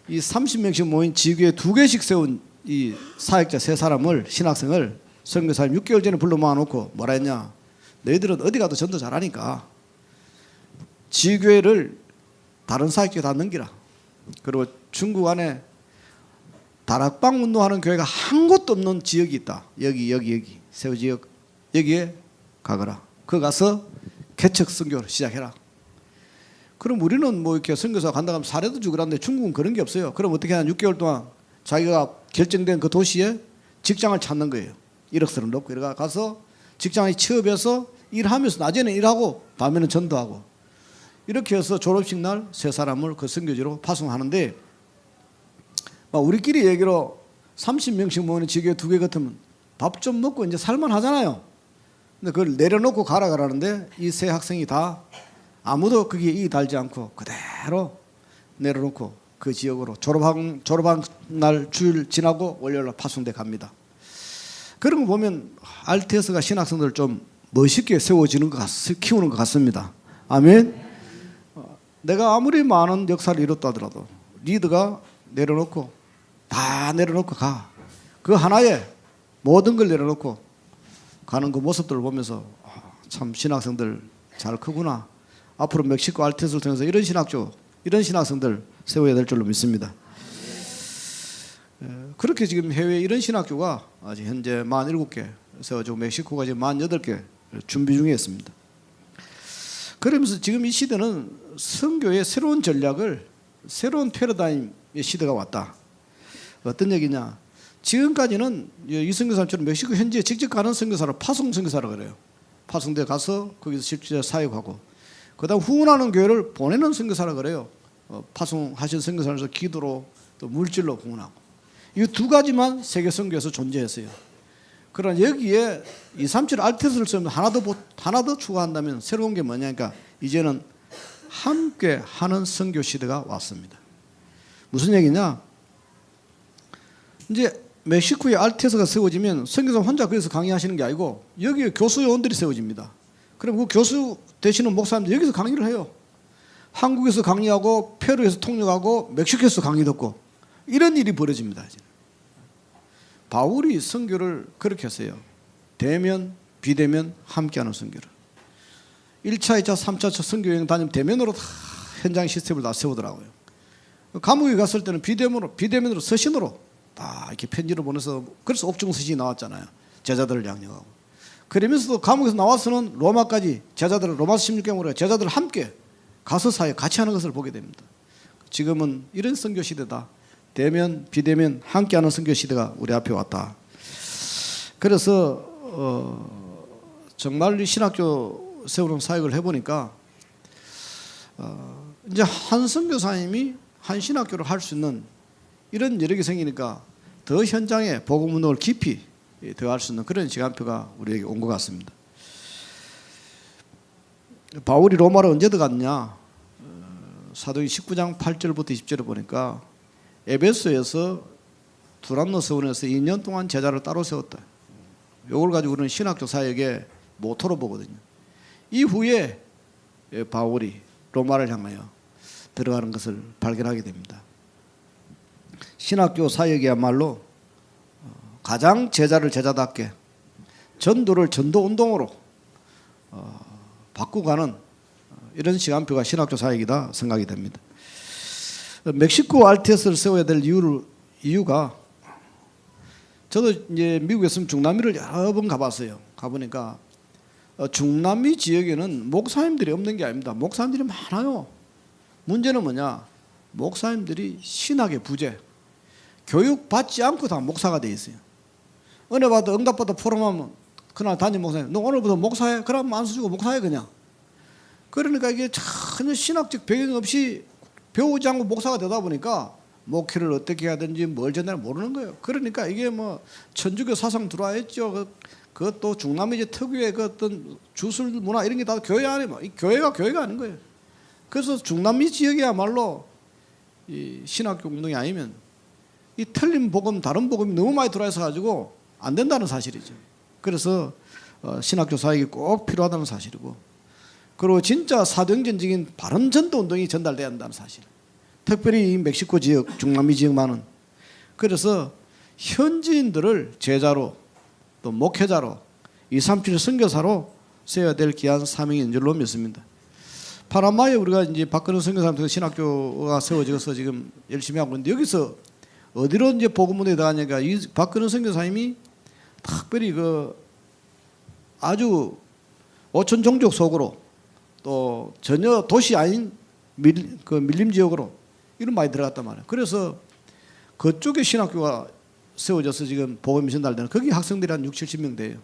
이 30명씩 모인 지교회 2개씩 세운 이 사역자 3사람을 신학생을 선교사님 6개월 전에 불러 모아놓고 뭐라 했냐? 너희들은 어디 가도 전도 잘하니까 지교회를 다른 사역자에 다 넘기라. 그리고 중국 안에 다락방 운동하는 교회가 한 곳도 없는 지역이 있다. 여기 세우지역 여기에 가거라. 거 가서 개척 선교를 시작해라. 그럼 우리는 뭐 이렇게 선교사 간다 하면 사례도 주고 그러는데 중국은 그런 게 없어요. 그럼 어떻게 하냐? 6개월 동안 자기가 결정된 그 도시에 직장을 찾는 거예요. 이력서를 넣고 이래가 가서 직장에 취업해서 일하면서 낮에는 일하고 밤에는 전도하고 이렇게 해서 졸업식 날 3사람을 그 선교지로 파송하는데 우리끼리 얘기로 30명씩 모이는 지교회 2개 같으면 밥 좀 먹고 이제 살만 하잖아요. 근데 그걸 내려놓고 가라 그러는데 이 3 학생이 다 아무도 거기에 이의 달지 않고 그대로 내려놓고 그 지역으로 졸업한 날 주일 지나고 월요일날 파송돼 갑니다. 그런 거 보면 알테스가 신학생들을 좀 멋있게 세워지는 것 키우는 것 같습니다. 아멘. 내가 아무리 많은 역사를 이뤘다 하더라도 리더가 내려놓고 다 내려놓고 가. 그 하나에 모든 걸 내려놓고 가는 그 모습들을 보면서 참 신학생들 잘 크구나. 앞으로 멕시코 알테스를 통해서 이런 신학생들 세워야 될 줄로 믿습니다. 그렇게 지금 해외에 이런 신학교가 아직 현재 47개 세워지고 멕시코가 지금 48개 준비 중에 있습니다. 그러면서 지금 이 시대는 선교의 새로운 전략을, 새로운 패러다임의 시대가 왔다. 어떤 얘기냐? 지금까지는 이 선교사님처럼 멕시코 현지에 직접 가는 선교사를 파송 선교사라고 그래요. 파송대 가서 거기서 실제 사역하고, 그다음 후원하는 교회를 보내는 선교사라고 그래요. 파송하신 선교사로서 기도로 또 물질로 후원하고. 이 두 가지만 세계 선교에서 존재했어요. 그러나 여기에 237 알테스를 쓰면 하나 더 추가한다면 새로운 게 뭐냐니까 이제는 함께 하는 선교 시대가 왔습니다. 무슨 얘기냐? 이제 멕시코에 알테스가 세워지면 선교사 혼자 거기서 강의하시는 게 아니고 여기에 교수 요원들이 세워집니다. 그럼 그 교수 되시는 목사님들 여기서 강의를 해요. 한국에서 강의하고 페루에서 통역하고 멕시코에서 강의 듣고 이런 일이 벌어집니다. 바울이 선교를 그렇게 했어요. 대면, 비대면 함께하는 선교를. 1차, 2차, 3차 선교여행 다니면 대면으로 다 현장 시스템을 다 세우더라고요. 감옥에 갔을 때는 비대면으로 서신으로 다 이렇게 편지를 보내서, 그래서 옥중 서신이 나왔잖아요. 제자들을 양육하고. 그러면서도 감옥에서 나와서는 로마까지 제자들을, 로마서 16경으로 제자들을 함께 가서 사역 같이 하는 것을 보게 됩니다. 지금은 이런 선교 시대다. 대면, 비대면 함께하는 선교 시대가 우리 앞에 왔다. 그래서 정말 이 신학교 세우는 사역을 해보니까 이제 한 선교사님이 한 신학교를 할 수 있는 이런 여력이 생기니까 더 현장에 복음 운동을 깊이 더할 수 있는 그런 시간표가 우리에게 온 것 같습니다. 바울이 로마로 언제 들어갔냐? 사도행 19장 8절부터 20절을 보니까 에베소에서 두란노 서원에서 2년 동안 제자를 따로 세웠다. 이걸 가지고 우리는 신학교 사역의 모토로 보거든요. 이후에 바울이 로마를 향하여 들어가는 것을 발견하게 됩니다. 신학교 사역이야말로 가장 제자를 제자답게, 전도를 전도운동으로 바꾸가는 이런 시간표가 신학교 사역이다 생각이 됩니다. 멕시코 알테스를 세워야 될 이유가, 저도 이제 미국에 있으면 중남미를 여러 번 가봤어요. 가보니까 중남미 지역에는 목사님들이 없는 게 아닙니다. 목사님들이 많아요. 문제는 뭐냐? 목사님들이 신학의 부재, 교육 받지 않고 다 목사가 돼 있어요. 은혜 받아 응답받아 포럼하면 그날 담임 목사님, 너 오늘부터 목사해? 그러면 안수 주고 목사해 그냥. 그러니까 이게 전혀 신학적 배경 없이 배우지 않고 목사가 되다 보니까 목회를 어떻게 해야 되는지 뭘 전해야 모르는 거예요. 그러니까 이게 뭐 천주교 사상 들어와 있죠. 그것도 중남미 특유의 그 어떤 주술 문화 이런 게 다 교회 안에, 이 교회가 아닌 거예요. 그래서 중남미 지역이야말로 이 신학교 운동이 아니면 이 틀린 복음, 다른 복음이 너무 많이 들어와서 가지고 안 된다는 사실이죠. 그래서 신학교 사역이 꼭 필요하다는 사실이고, 그리고 진짜 사도행전적인 바른 전도 운동이 전달돼야 한다는 사실. 특별히 이 멕시코 지역, 중남미 지역만은. 그래서 현지인들을 제자로 또 목회자로 237 선교사로 세워야 될 귀한 사명인 줄로 믿습니다. 파나마에 우리가 이제 박근혜 선교사님한테 신학교가 세워져서 지금 열심히 하고 있는데, 여기서 어디로 이제 복음문에 나가냐니까 이 박근혜 선교사님이 특별히 그 아주 오천 종족 속으로 또 전혀 도시 아닌 밀림 지역으로 이런 많이 들어갔단 말이에요. 그래서 그쪽에 신학교가 세워져서 지금 복음이 전달되는, 거기 학생들이 한 60-70명 돼요.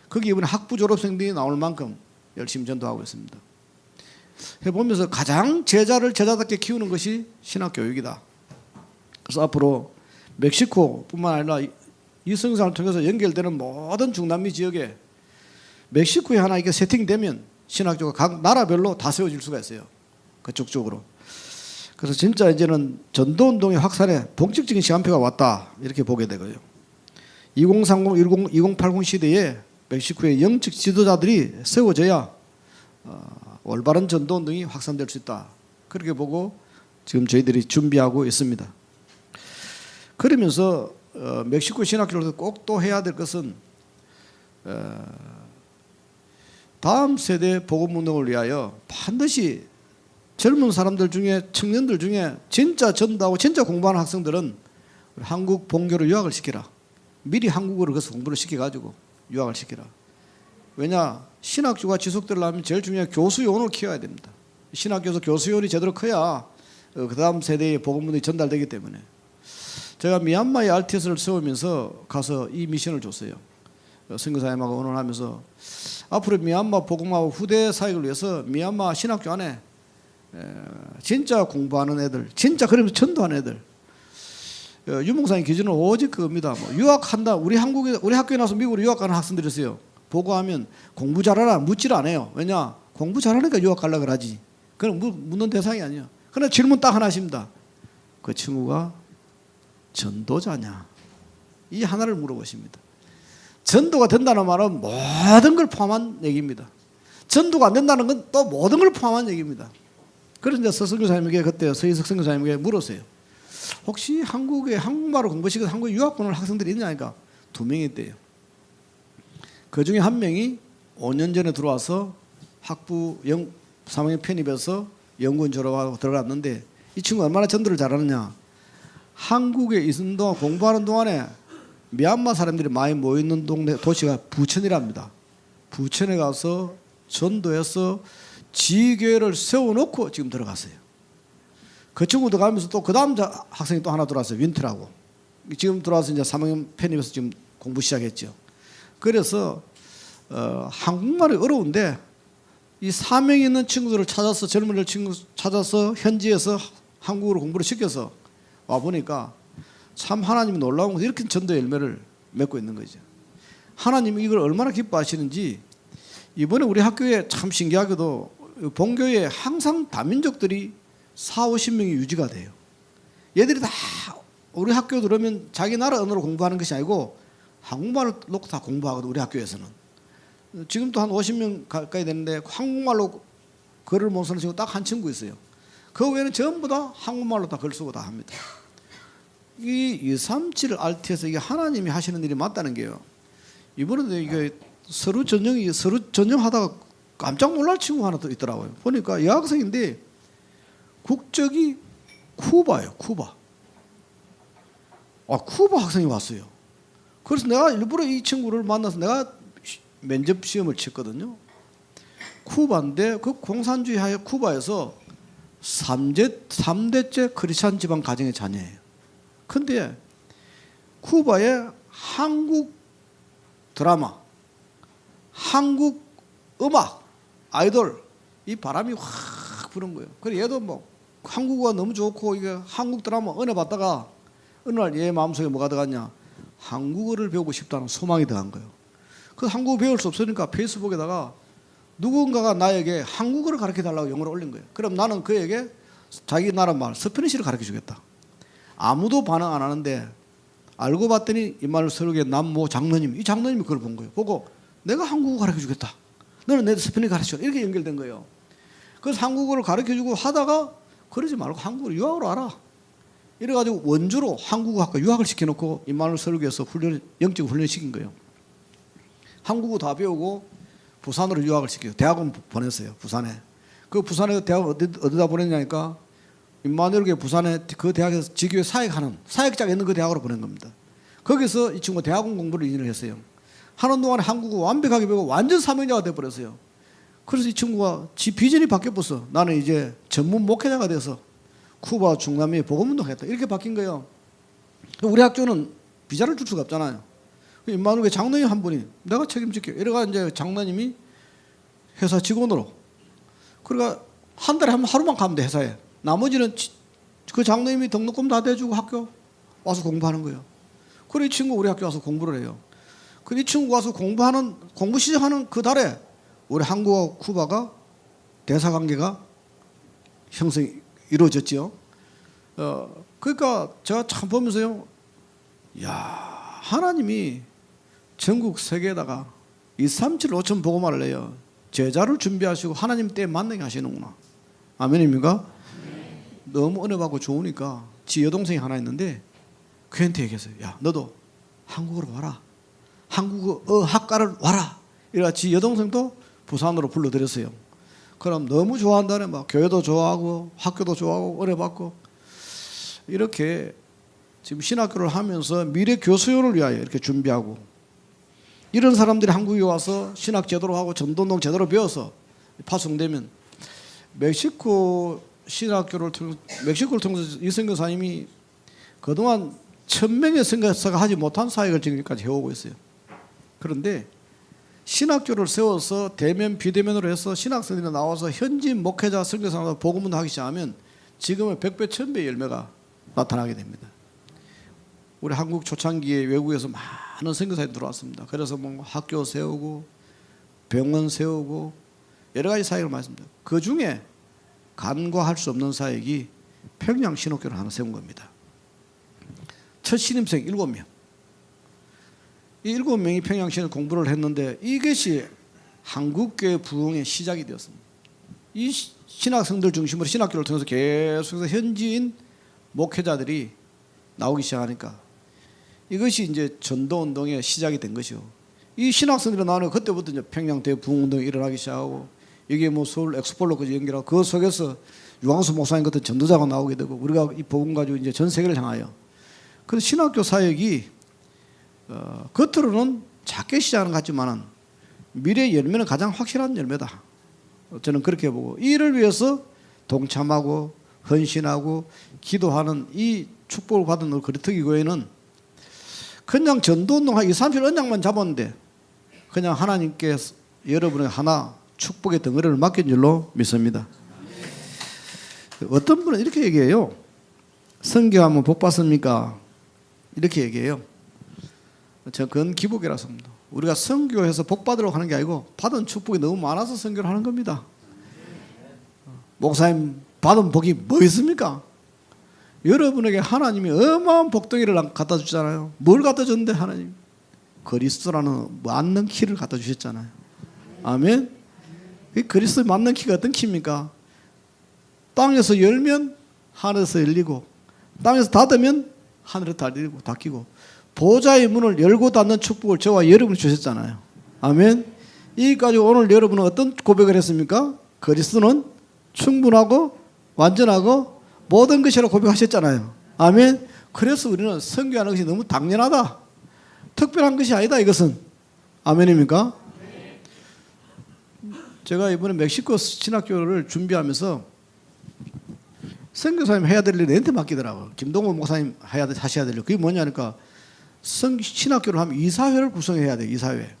거기 이번에 학부 졸업생들이 나올 만큼 열심히 전도하고 있습니다. 해보면서 가장 제자를 제자답게 키우는 것이 신학교육이다. 그래서 앞으로 멕시코뿐만 아니라 이 선교사를 통해서 연결되는 모든 중남미 지역에 멕시코에 하나 이게 세팅되면 신학교가 각 나라별로 다 세워질 수가 있어요. 그쪽 쪽으로. 그래서 진짜 이제는 전도운동의 확산에 본격적인 시간표가 왔다 이렇게 보게 되고요. 2030, 2080 시대에 멕시코의 영적 지도자들이 세워져야 올바른 전도운동이 확산될 수 있다. 그렇게 보고 지금 저희들이 준비하고 있습니다. 그러면서 멕시코 신학교로서 꼭 또 해야 될 것은 다음 세대 복음 운동을 위하여 반드시 젊은 사람들 중에 청년들 중에 진짜 전도하고 진짜 공부하는 학생들은 한국 본교로 유학을 시키라. 미리 한국어를 가서 공부를 시켜가지고 유학을 시키라. 왜냐? 신학교가 지속되려면 제일 중요한 교수요원을 키워야 됩니다. 신학교에서 교수요원이 제대로 커야 그 다음 세대의 복음 운동이 전달되기 때문에 제가 미얀마의 RTS를 세우면서 가서 이 미션을 줬어요. 선교사님하고 의논하면서 앞으로 미얀마 복음하고 후대 사역을 위해서 미얀마 신학교 안에 진짜 공부하는 애들, 진짜 그러면서 전도하는 애들, 유목사님 기준은 오직 그겁니다. 뭐 유학한다. 우리 학교에 나서 미국으로 유학 가는 학생들이 있어요. 보고하면 공부 잘하라 묻질 않아요. 왜냐? 공부 잘하니까 유학 가려고 그러지. 그건 묻는 대상이 아니에요. 그러나 질문 딱 하나 하십니다. 그 친구가 전도자냐? 이 하나를 물어보십니다. 전도가 된다는 말은 모든 걸 포함한 얘기입니다. 전도가 안 된다는 건 또 모든 걸 포함한 얘기입니다. 그래서 이제 서선교사님에게 그때 서희석 선교사님에게 물었어요. 혹시 한국에 한국말을 공부시켜서 한국에 유학 보는 학생들이 있냐니까 2명이 있대요. 그 중에 1명이 5년 전에 들어와서 학부 3학년 편입해서 연구원 졸업하고 들어갔는데 이 친구가 얼마나 전도를 잘하느냐. 한국에 있는 동안 공부하는 동안에 미얀마 사람들이 많이 모여있는 동네 도시가 부천이랍니다. 부천에 가서 전도해서 지교회를 세워놓고 지금 들어갔어요. 그 친구 들어가면서 또 그 다음 학생이 또 하나 들어왔어요. 윈트라고. 지금 들어와서 이제 3학년 편입해서 지금 공부 시작했죠. 그래서 한국말이 어려운데 이 사명이 있는 친구들을 찾아서 젊은 친구 찾아서 현지에서 한국어로 공부를 시켜서 와 보니까 참 하나님이 놀라운 것은 이렇게 전도의 열매를 맺고 있는 거죠. 하나님이 이걸 얼마나 기뻐하시는지 이번에 우리 학교에 참 신기하게도 본교에 항상 다민족들이 40-50명이 유지가 돼요. 얘들이 다 우리 학교 들어오면 자기 나라 언어로 공부하는 것이 아니고 한국말을 놓고 다 공부하거든. 우리 학교에서는 지금도 한 50명 가까이 되는데 한국말로 글을 못 쓰는 친구 딱 한 친구 있어요. 그 외에는 전부 다 한국말로 다 글 쓰고 다 합니다. 이 237 RT에서 이게 하나님이 하시는 일이 맞다는 게요. 이번에도 이게 서류 전형하다가 깜짝 놀랄 친구 하나 또 있더라고요. 보니까 여학생인데 국적이 쿠바예요. 쿠바. 쿠바 학생이 왔어요. 그래서 내가 일부러 이 친구를 만나서 내가 면접 시험을 쳤거든요. 쿠바인데 그 공산주의 하에 쿠바에서 3대째 크리스찬 집안 가정의 자녀예요. 근데 쿠바의 한국 드라마, 한국 음악, 아이돌 이 바람이 확 부는 거예요. 그래 얘도 뭐 한국어가 너무 좋고 이게 한국 드라마 은혜 받다가 어느 날 얘 마음속에 뭐가 들어갔냐? 한국어를 배우고 싶다는 소망이 들어간 거예요. 그 한국어 배울 수 없으니까 페이스북에다가 누군가가 나에게 한국어를 가르쳐 달라고 영어를 올린 거예요. 그럼 나는 그에게 자기 나라 말 스페니쉬를 가르쳐 주겠다. 아무도 반응 안 하는데 알고 봤더니 이 말을 설교에 남모 장로님, 이 장로님이 그걸 본 거예요. 보고 내가 한국어 가르쳐 주겠다. 너는 내 스페니쉬 가르쳐. 이렇게 연결된 거예요. 그래서 한국어를 가르쳐 주고 하다가 그러지 말고 한국어를 유학으로 알아. 이래가지고 원주로 한국어 학과 유학을 시켜놓고 임마누엘 설교에서 영적 훈련 시킨 거예요. 한국어 다 배우고 부산으로 유학을 시켜요. 대학원 보냈어요. 부산에. 그 부산에 대학 어디다 보냈냐니까 임마누엘교회 부산에 그 대학에서 지교회 사역자가 있는 그 대학으로 보낸 겁니다. 거기서 이 친구가 대학원 공부를 2년을 했어요. 하는 동안에 한국어 완벽하게 배우고 완전 사명자가 돼버렸어요. 그래서 이 친구가 지 비전이 바뀌었어. 나는 이제 전문 목회자가 돼서 쿠바 중남미에 복음운동했다. 이렇게 바뀐 거예요. 우리 학교는 비자를 줄 수가 없잖아요. 임마누엘 장로님 한 분이 내가 책임질게. 이래가 이제 장로님이 회사 직원으로. 그러니까 한 달에 하루만 가면 돼 회사에. 나머지는 그 장로님이 등록금 다 대주고 학교 와서 공부하는 거예요. 그래 이 친구 우리 학교 와서 공부를 해요. 그 이 친구 와서 공부 시작하는 그 달에 우리 한국과 쿠바가 대사관계가 형성이 이루어졌죠. 그러니까 제가 참 보면서요, 야 하나님이 전국 세계에다가 237 5천 복음화를 내요. 제자를 준비하시고 하나님 때에 만나게 하시는구나. 아멘입니까? 네. 너무 은혜 받고 좋으니까 지 여동생이 하나 있는데 그한테 얘기했어요. 야, 너도 한국으로 와라. 한국어 학과를 와라. 이같이 여동생도 부산으로 불러들였어요. 그럼 너무 좋아한다네. 막 교회도 좋아하고 학교도 좋아하고 은혜 받고 이렇게 지금 신학교를 하면서 미래 교수연을 위하여 이렇게 준비하고 이런 사람들이 한국에 와서 신학 제대로 하고 전도운동 제대로 배워서 파송되면 멕시코를 통해서 이 선교사님이 그동안 1000명의 선교사가 하지 못한 사역을 지금까지 해오고 있어요. 그런데 신학교를 세워서 대면 비대면으로 해서 신학생들이 나와서 현지 목회자 선교사로 복음을 하기 시작하면 지금은 100배 1000배의 열매가 나타나게 됩니다. 우리 한국 초창기에 외국에서 많은 선교사들이 들어왔습니다. 그래서 뭐 학교 세우고 병원 세우고 여러 가지 사역을 말씀드립니다. 그 중에 간과할 수 없는 사역이 평양 신학교를 하나 세운 겁니다. 첫 신임생 7명. 이 7명이 평양 신학 공부를 했는데 이것이 한국교회 부흥의 시작이 되었습니다. 이 신학생들 중심으로 신학교를 통해서 계속해서 현지인 목회자들이 나오기 시작하니까 이것이 이제 전도운동의 시작이 된 것이요. 이 신학생들이 나오는 그때부터 이제 평양 대부흥운동이 일어나기 시작하고 이게 뭐 서울 엑스폴로까지 연결하고 그 속에서 유광수 목사님 같은 전도자가 나오게 되고 우리가 이 복음 가지고 이제 전 세계를 향하여 그 신학교 사역이 겉으로는 작게 시작하는 것 같지만은 미래의 열매는 가장 확실한 열매다. 저는 그렇게 보고 이를 위해서 동참하고 헌신하고 기도하는 이 축복을 받은 우리 그리스도교 교회는 그냥 전도운동하기 30일 언약만 잡았는데 그냥 하나님께 여러분의 하나 축복의 덩어리를 맡긴 줄로 믿습니다. 어떤 분은 이렇게 얘기해요. 선교하면 복 받습니까? 이렇게 얘기해요. 그건 기복이라서 합니다. 우리가 선교해서 복 받으려고 하는 게 아니고 받은 축복이 너무 많아서 선교를 하는 겁니다. 목사님 받은 복이 뭐 있습니까? 여러분에게 하나님이 어마어마한 복덩이를 갖다 주잖아요. 뭘 갖다 줬는데 하나님? 그리스도라는 맞는 키를 갖다 주셨잖아요. 아멘. 이 그리스도의 맞는 키가 어떤 키입니까? 땅에서 열면 하늘에서 열리고 땅에서 닫으면 하늘에 닫히고 보좌의 문을 열고 닫는 축복을 저와 여러분이 주셨잖아요. 아멘. 이 가지고 오늘 여러분은 어떤 고백을 했습니까? 그리스도는 충분하고 완전하고 모든 것이라고 고백하셨잖아요. 아멘. 그래서 우리는 선교하는 것이 너무 당연하다. 특별한 것이 아니다 이것은. 아멘입니까? 제가 이번에 멕시코 신학교를 준비하면서 선교사님 해야 될 일이 내한테 맡기더라고요. 김동호 목사님 하셔야 될 일. 그게 뭐냐니까 신학교를 하면 이사회를 구성해야 돼요. 이사회.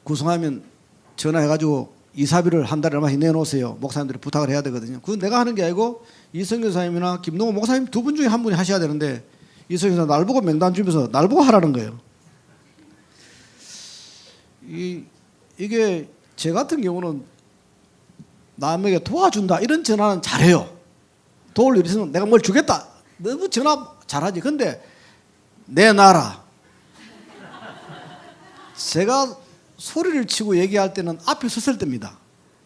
구성하면 전화해가지고 이사비를 한 달에 얼마씩 내놓으세요. 목사님들이 부탁을 해야 되거든요. 그건 내가 하는 게 아니고 이성규 사님이나 김동호 목사님 두 분 중에 한 분이 하셔야 되는데 이성규 사님 날 보고 명단 주면서 날 보고 하라는 거예요. 이게 제 같은 경우는 남에게 도와준다 이런 전화는 잘해요. 도울 일 있으면 내가 뭘 주겠다. 너무 전화 잘하지. 근데 내 나라 제가 소리를 치고 얘기할 때는 앞에 섰을 때입니다.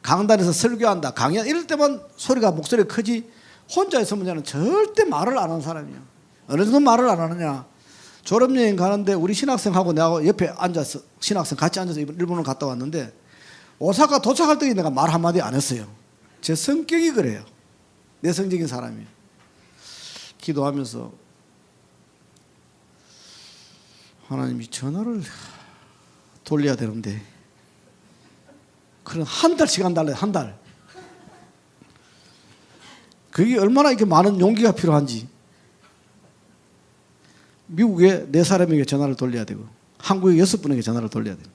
강단에서 설교한다, 강연 이럴 때만 목소리가 크지 혼자 있으면 저는 절대 말을 안 하는 사람이에요. 어느 정도 말을 안 하느냐. 졸업여행 가는데 우리 신학생하고 내가 옆에 앉아서 신학생 같이 앉아서 일본을 갔다 왔는데 오사카 도착할 때 내가 말 한마디 안 했어요. 제 성격이 그래요. 내성적인 사람이에요. 기도하면서 하나님이 전화를 돌려야 되는데 그런 한 달 시간 달래. 한 달. 그게 얼마나 이렇게 많은 용기가 필요한지. 미국에 4사람에게 전화를 돌려야 되고 한국에 6분에게 전화를 돌려야 돼요.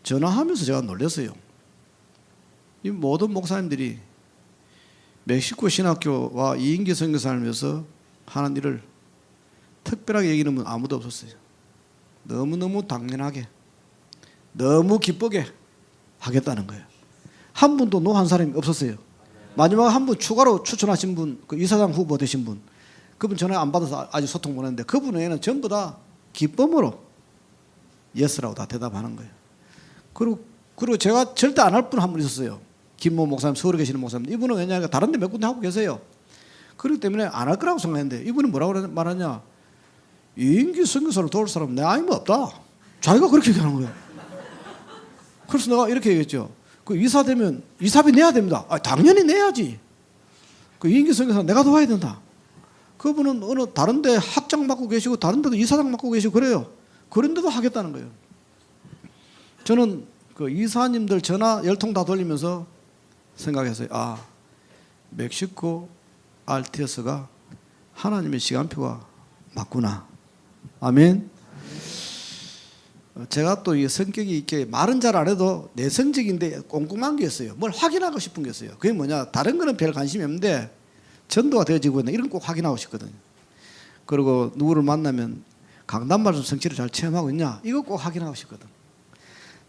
전화하면서 제가 놀랐어요. 이 모든 목사님들이 멕시코 신학교와 이인기 선교사를 위해서 하는 일을 특별하게 얘기하는 분 아무도 없었어요. 너무너무 당연하게 너무 기쁘게 하겠다는 거예요. 한 분도 노 한 사람이 없었어요. 마지막 한 분 추가로 추천하신 분, 그 이사장 후보 되신 분, 그분 전화 안 받아서 아직 소통 못 했는데 그분 외에는 전부 다 기쁨으로 예스라고 다 대답하는 거예요. 그리고 제가 절대 안 할 분 한 분 있었어요. 김모 목사님, 서울에 계시는 목사님. 이분은 왜냐하면 다른 데 몇 군데 하고 계세요. 그렇기 때문에 안 할 거라고 생각했는데 이분이 뭐라고 말하냐? 이인기 선교사를 도울 사람은 내 아니면 없다. 자기가 그렇게 얘기하는 거예요. 그래서 내가 이렇게 얘기했죠. 그 이사 되면 이사비 내야 됩니다. 당연히 내야지. 그 이인기 선교사 내가 도와야 된다. 그분은 어느 다른 데 학장 맡고 계시고 다른 데도 이사장 맡고 계시고 그래요. 그런 데도 하겠다는 거예요. 저는 그 이사님들 전화 10통 다 돌리면서 생각했어요. 멕시코 RTS가 하나님의 시간표가 맞구나. 아멘. 제가 또 이 성격이 이렇게 말은 잘 안 해도 내성적인데 꼼꼼한 게 있어요. 뭘 확인하고 싶은 게 있어요. 그게 뭐냐? 다른 거는 별 관심이 없는데 전도가 되어지고 있나 이런 거 꼭 확인하고 싶거든요. 그리고 누구를 만나면 강단 말씀 성취를 잘 체험하고 있냐? 이거 꼭 확인하고 싶거든.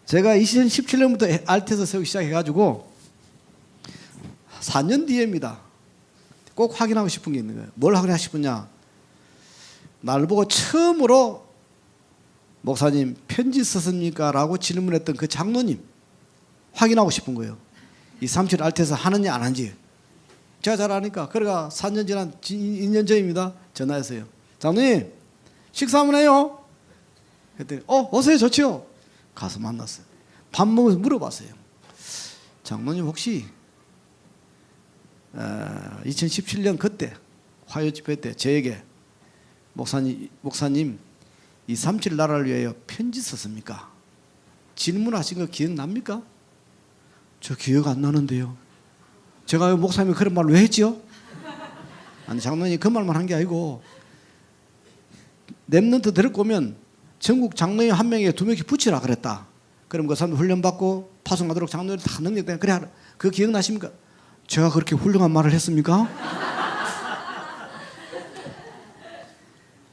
제가 2017년부터 RT에서 세우기 시작해가지고 4년 뒤입니다. 꼭 확인하고 싶은 게 있는 거예요. 뭘 확인하고 싶으냐? 날 보고 처음으로 목사님 편지 썼습니까? 라고 질문했던 그 장로님 확인하고 싶은 거예요. 이 37 RT에서 하느냐 안 하는지. 제가 잘 아니까. 그러니까 4년 지난 2년 전입니다. 전화했어요. 장로님 식사 한번 해요. 그랬더니 오세요. 좋지요. 가서 만났어요. 밥 먹으면서 물어봤어요. 장로님 혹시 2017년 그때 화요 집회 때 저에게 목사님 237 나라를 위하여 편지 썼습니까? 질문하신 거 기억납니까? 저 기억 안 나는데요. 제가 목사님이 그런 말을 왜 했지요? 아니 장로님 그 말만 한 게 아니고 랩런트 데리고 오면 전국 장로님 한 명에 2명씩 붙이라 그랬다. 그럼 그 사람 훈련받고 파송하도록 장로님 다 능력되는 그래 그거 기억나십니까? 제가 그렇게 훌륭한 말을 했습니까?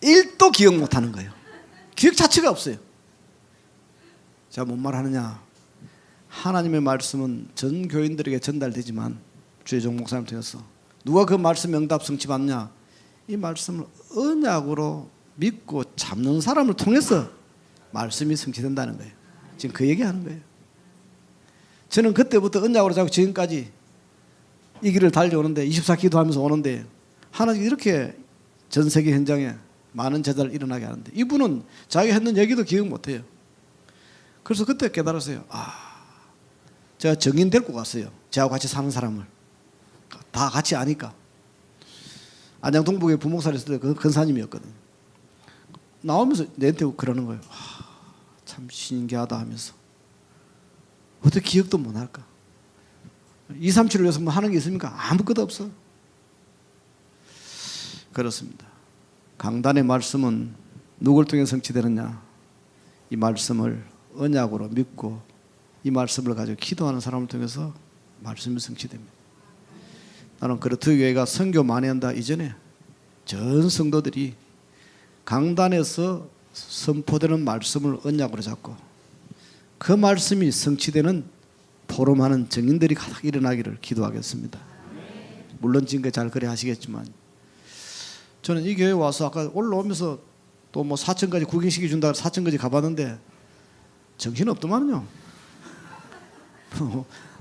1도 기억 못하는 거예요. 기억 자체가 없어요. 자, 뭔 말하느냐? 하나님의 말씀은 전 교인들에게 전달되지만 주혜종 목사님 통해서 누가 그 말씀 응답 성취 받냐? 이 말씀을 언약으로 믿고 잡는 사람을 통해서 말씀이 성취된다는 거예요. 지금 그 얘기하는 거예요. 저는 그때부터 언약으로 잡고 지금까지 이 길을 달려오는데 24 기도하면서 오는데 하나님 이렇게 전 세계 현장에 많은 제자를 일어나게 하는데 이분은 자기가 했는 얘기도 기억 못해요. 그래서 그때 깨달았어요. 제가 정인 데리고 갔어요. 저하고 같이 사는 사람을 다 같이 아니까. 안양 동북에 부목사를 했을 때 그 근사님이었거든요. 나오면서 내한테 그러는 거예요. 참 신기하다 하면서 어떻게 기억도 못 할까? 237을 위해서 뭐 하는 게 있습니까? 아무것도 없어. 그렇습니다. 강단의 말씀은 누굴 통해 성취되느냐? 이 말씀을 언약으로 믿고 이 말씀을 가지고 기도하는 사람을 통해서 말씀이 성취됩니다. 나는 그렇트 교회가 선교 많이 한다 이전에 전 성도들이 강단에서 선포되는 말씀을 언약으로 잡고 그 말씀이 성취되는 포럼하는 증인들이 가득 일어나기를 기도하겠습니다. 물론 지금까지 잘 그래 하시겠지만 저는 이 교회 와서 아까 올라오면서 또 뭐 사천까지 구경시켜 준다 사천까지 가봤는데 정신 없더만요.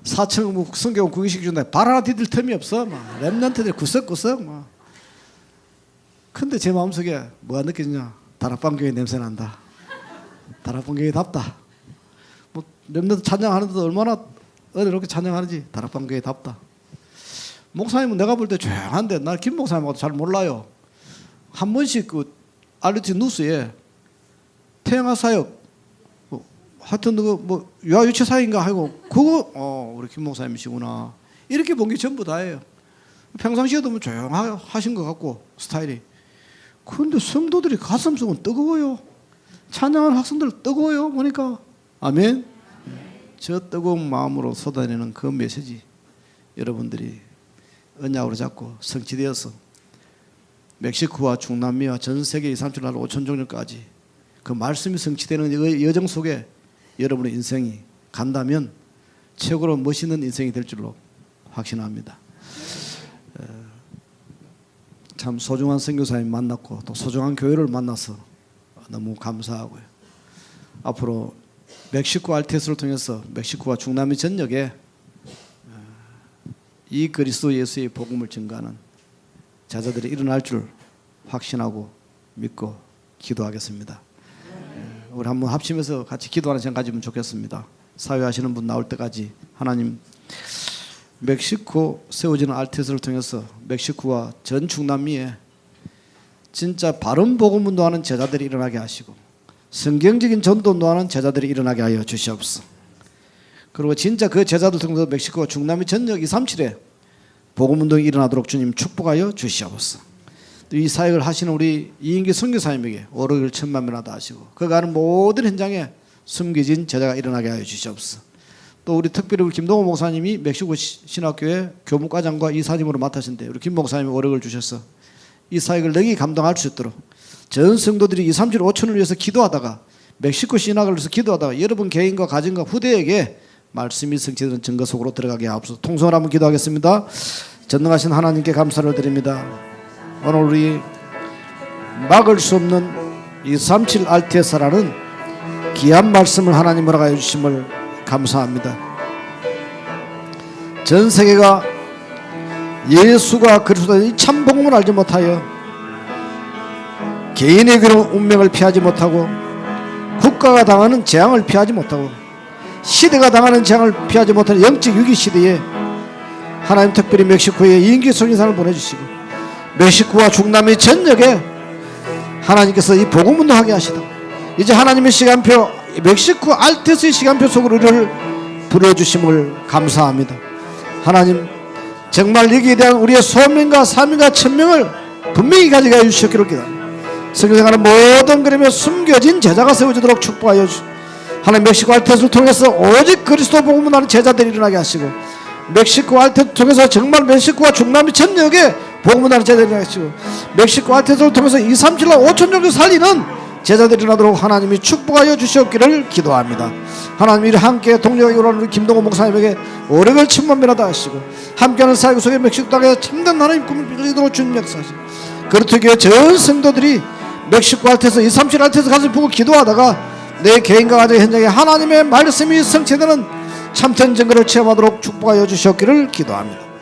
사천 뭐 성경 구경시켜 준다 발 하나 디딜 틈이 없어. 막 랩런트들 구석구석 막. 근데 제 마음속에 뭐가 느껴지냐? 다락방 교회 냄새 난다. 다락방 교회답다. 뭐 랩런트 찬양하는데도 얼마나 이렇게 찬양하는지 다락방 교회답다. 목사님은 내가 볼 때 조용한데 나 김 목사님하고도 잘 몰라요. 한 번씩 그 RT 뉴스에 태영아 사역 하여튼 뭐 유아 유치 사역인가 하고 그거 우리 김 목사님이시구나 이렇게 본 게 전부 다예요. 평상시에도 뭐 조용하신 것 같고 스타일이. 그런데 성도들이 가슴속은 뜨거워요. 찬양하는 학생들 뜨거워요 보니까. 아멘. 저 뜨거운 마음으로 쏟아내는 그 메시지 여러분들이 언약으로 잡고 성취되어서 멕시코와 중남미와 전 세계 237 나라 5천 종류까지 그 말씀이 성취되는 여정 속에 여러분의 인생이 간다면 최고로 멋있는 인생이 될 줄로 확신합니다. 참 소중한 선교사님 만났고 또 소중한 교회를 만나서 너무 감사하고요. 앞으로 멕시코 RTS를 통해서 멕시코와 중남미 전역에 이 그리스도 예수의 복음을 증거하는 제자들이 일어날 줄 확신하고 믿고 기도하겠습니다. 우리 한번 합심해서 같이 기도하는 시간 가지면 좋겠습니다. 사회하시는 분 나올 때까지 하나님, 멕시코 세워지는 알테스를 통해서 멕시코와 전 중남미에 진짜 바른 복음 운동하는 제자들이 일어나게 하시고 성경적인 전도 운동하는 제자들이 일어나게 하여 주시옵소서. 그리고 진짜 그 제자들 통해서 멕시코와 중남미 전역 237에 복음 운동이 일어나도록 주님 축복하여 주시옵소서. 또 이 사역을 하시는 우리 이인기 선교사님에게 오르기를 천만배나 다 하시고 그가 하는 모든 현장에 숨겨진 제자가 일어나게 하여 주시옵소서. 또 우리 특별히 우리 김동호 목사님이 멕시코 신학교의 교무과장과 이사님으로 맡으신데 우리 김 목사님이 오력을 주셔서 이 사역을 능히 감당할 수 있도록 전 성도들이 237 5천을 위해서 기도하다가 멕시코 신학을 위해서 기도하다가 여러분 개인과 가정과 후대에게 말씀이 성취되는 증거 속으로 들어가게 하옵소서. 통성을 한번 기도하겠습니다. 전능하신 하나님께 감사를 드립니다. 오늘 우리 막을 수 없는 237 RTS라는 귀한 말씀을 하나님 허락하여 주심을 감사합니다. 전 세계가 예수가 그리스도의 참 복음을 알지 못하여 개인의 괴로운 운명을 피하지 못하고 국가가 당하는 재앙을 피하지 못하고 시대가 당하는 재앙을 피하지 못하는 영적 위기 시대에 하나님 특별히 멕시코에 이인기 선교사를 보내주시고 멕시코와 중남미 전역에 하나님께서 이 복음 운동하게 하시다. 이제 하나님의 시간표 멕시코 알테스의 시간표 속으로 우리를 불러주심을 감사합니다. 하나님 정말 여기에 대한 우리의 소명과 사명과 천명을 분명히 가져가 주시기를 기도합니다. 성경하는 모든 그림에 숨겨진 제자가 세워지도록 축복하여 주시고 하나님 멕시코 알테스를 통해서 오직 그리스도 복음을 하는 제자들이 일어나게 하시고 멕시코 알테스를 통해서 정말 멕시코와 중남미 전역에 복음을 하는 제자들이 일어나게 하시고 멕시코 알테스를 통해서 237나 5천 정도 살리는 제자들이 일어나도록 하나님이 축복하여 주시옵기를 기도합니다. 하나님 이를 함께 동력이 오라는 김동호 목사님에게 오력을 천만배나 하시고 함께하는 사역 속에 멕시코 땅에 참된 하나님 꿈을 이루도록 주님 역사하시고 그렇게 전 성도들이 멕시코 알테스 237 알테스 가서 보고 기도하다가 내 개인과 가정의 현장에 하나님의 말씀이 성취되는 참된 증거를 체험하도록 축복하여 주시옵기를 기도합니다.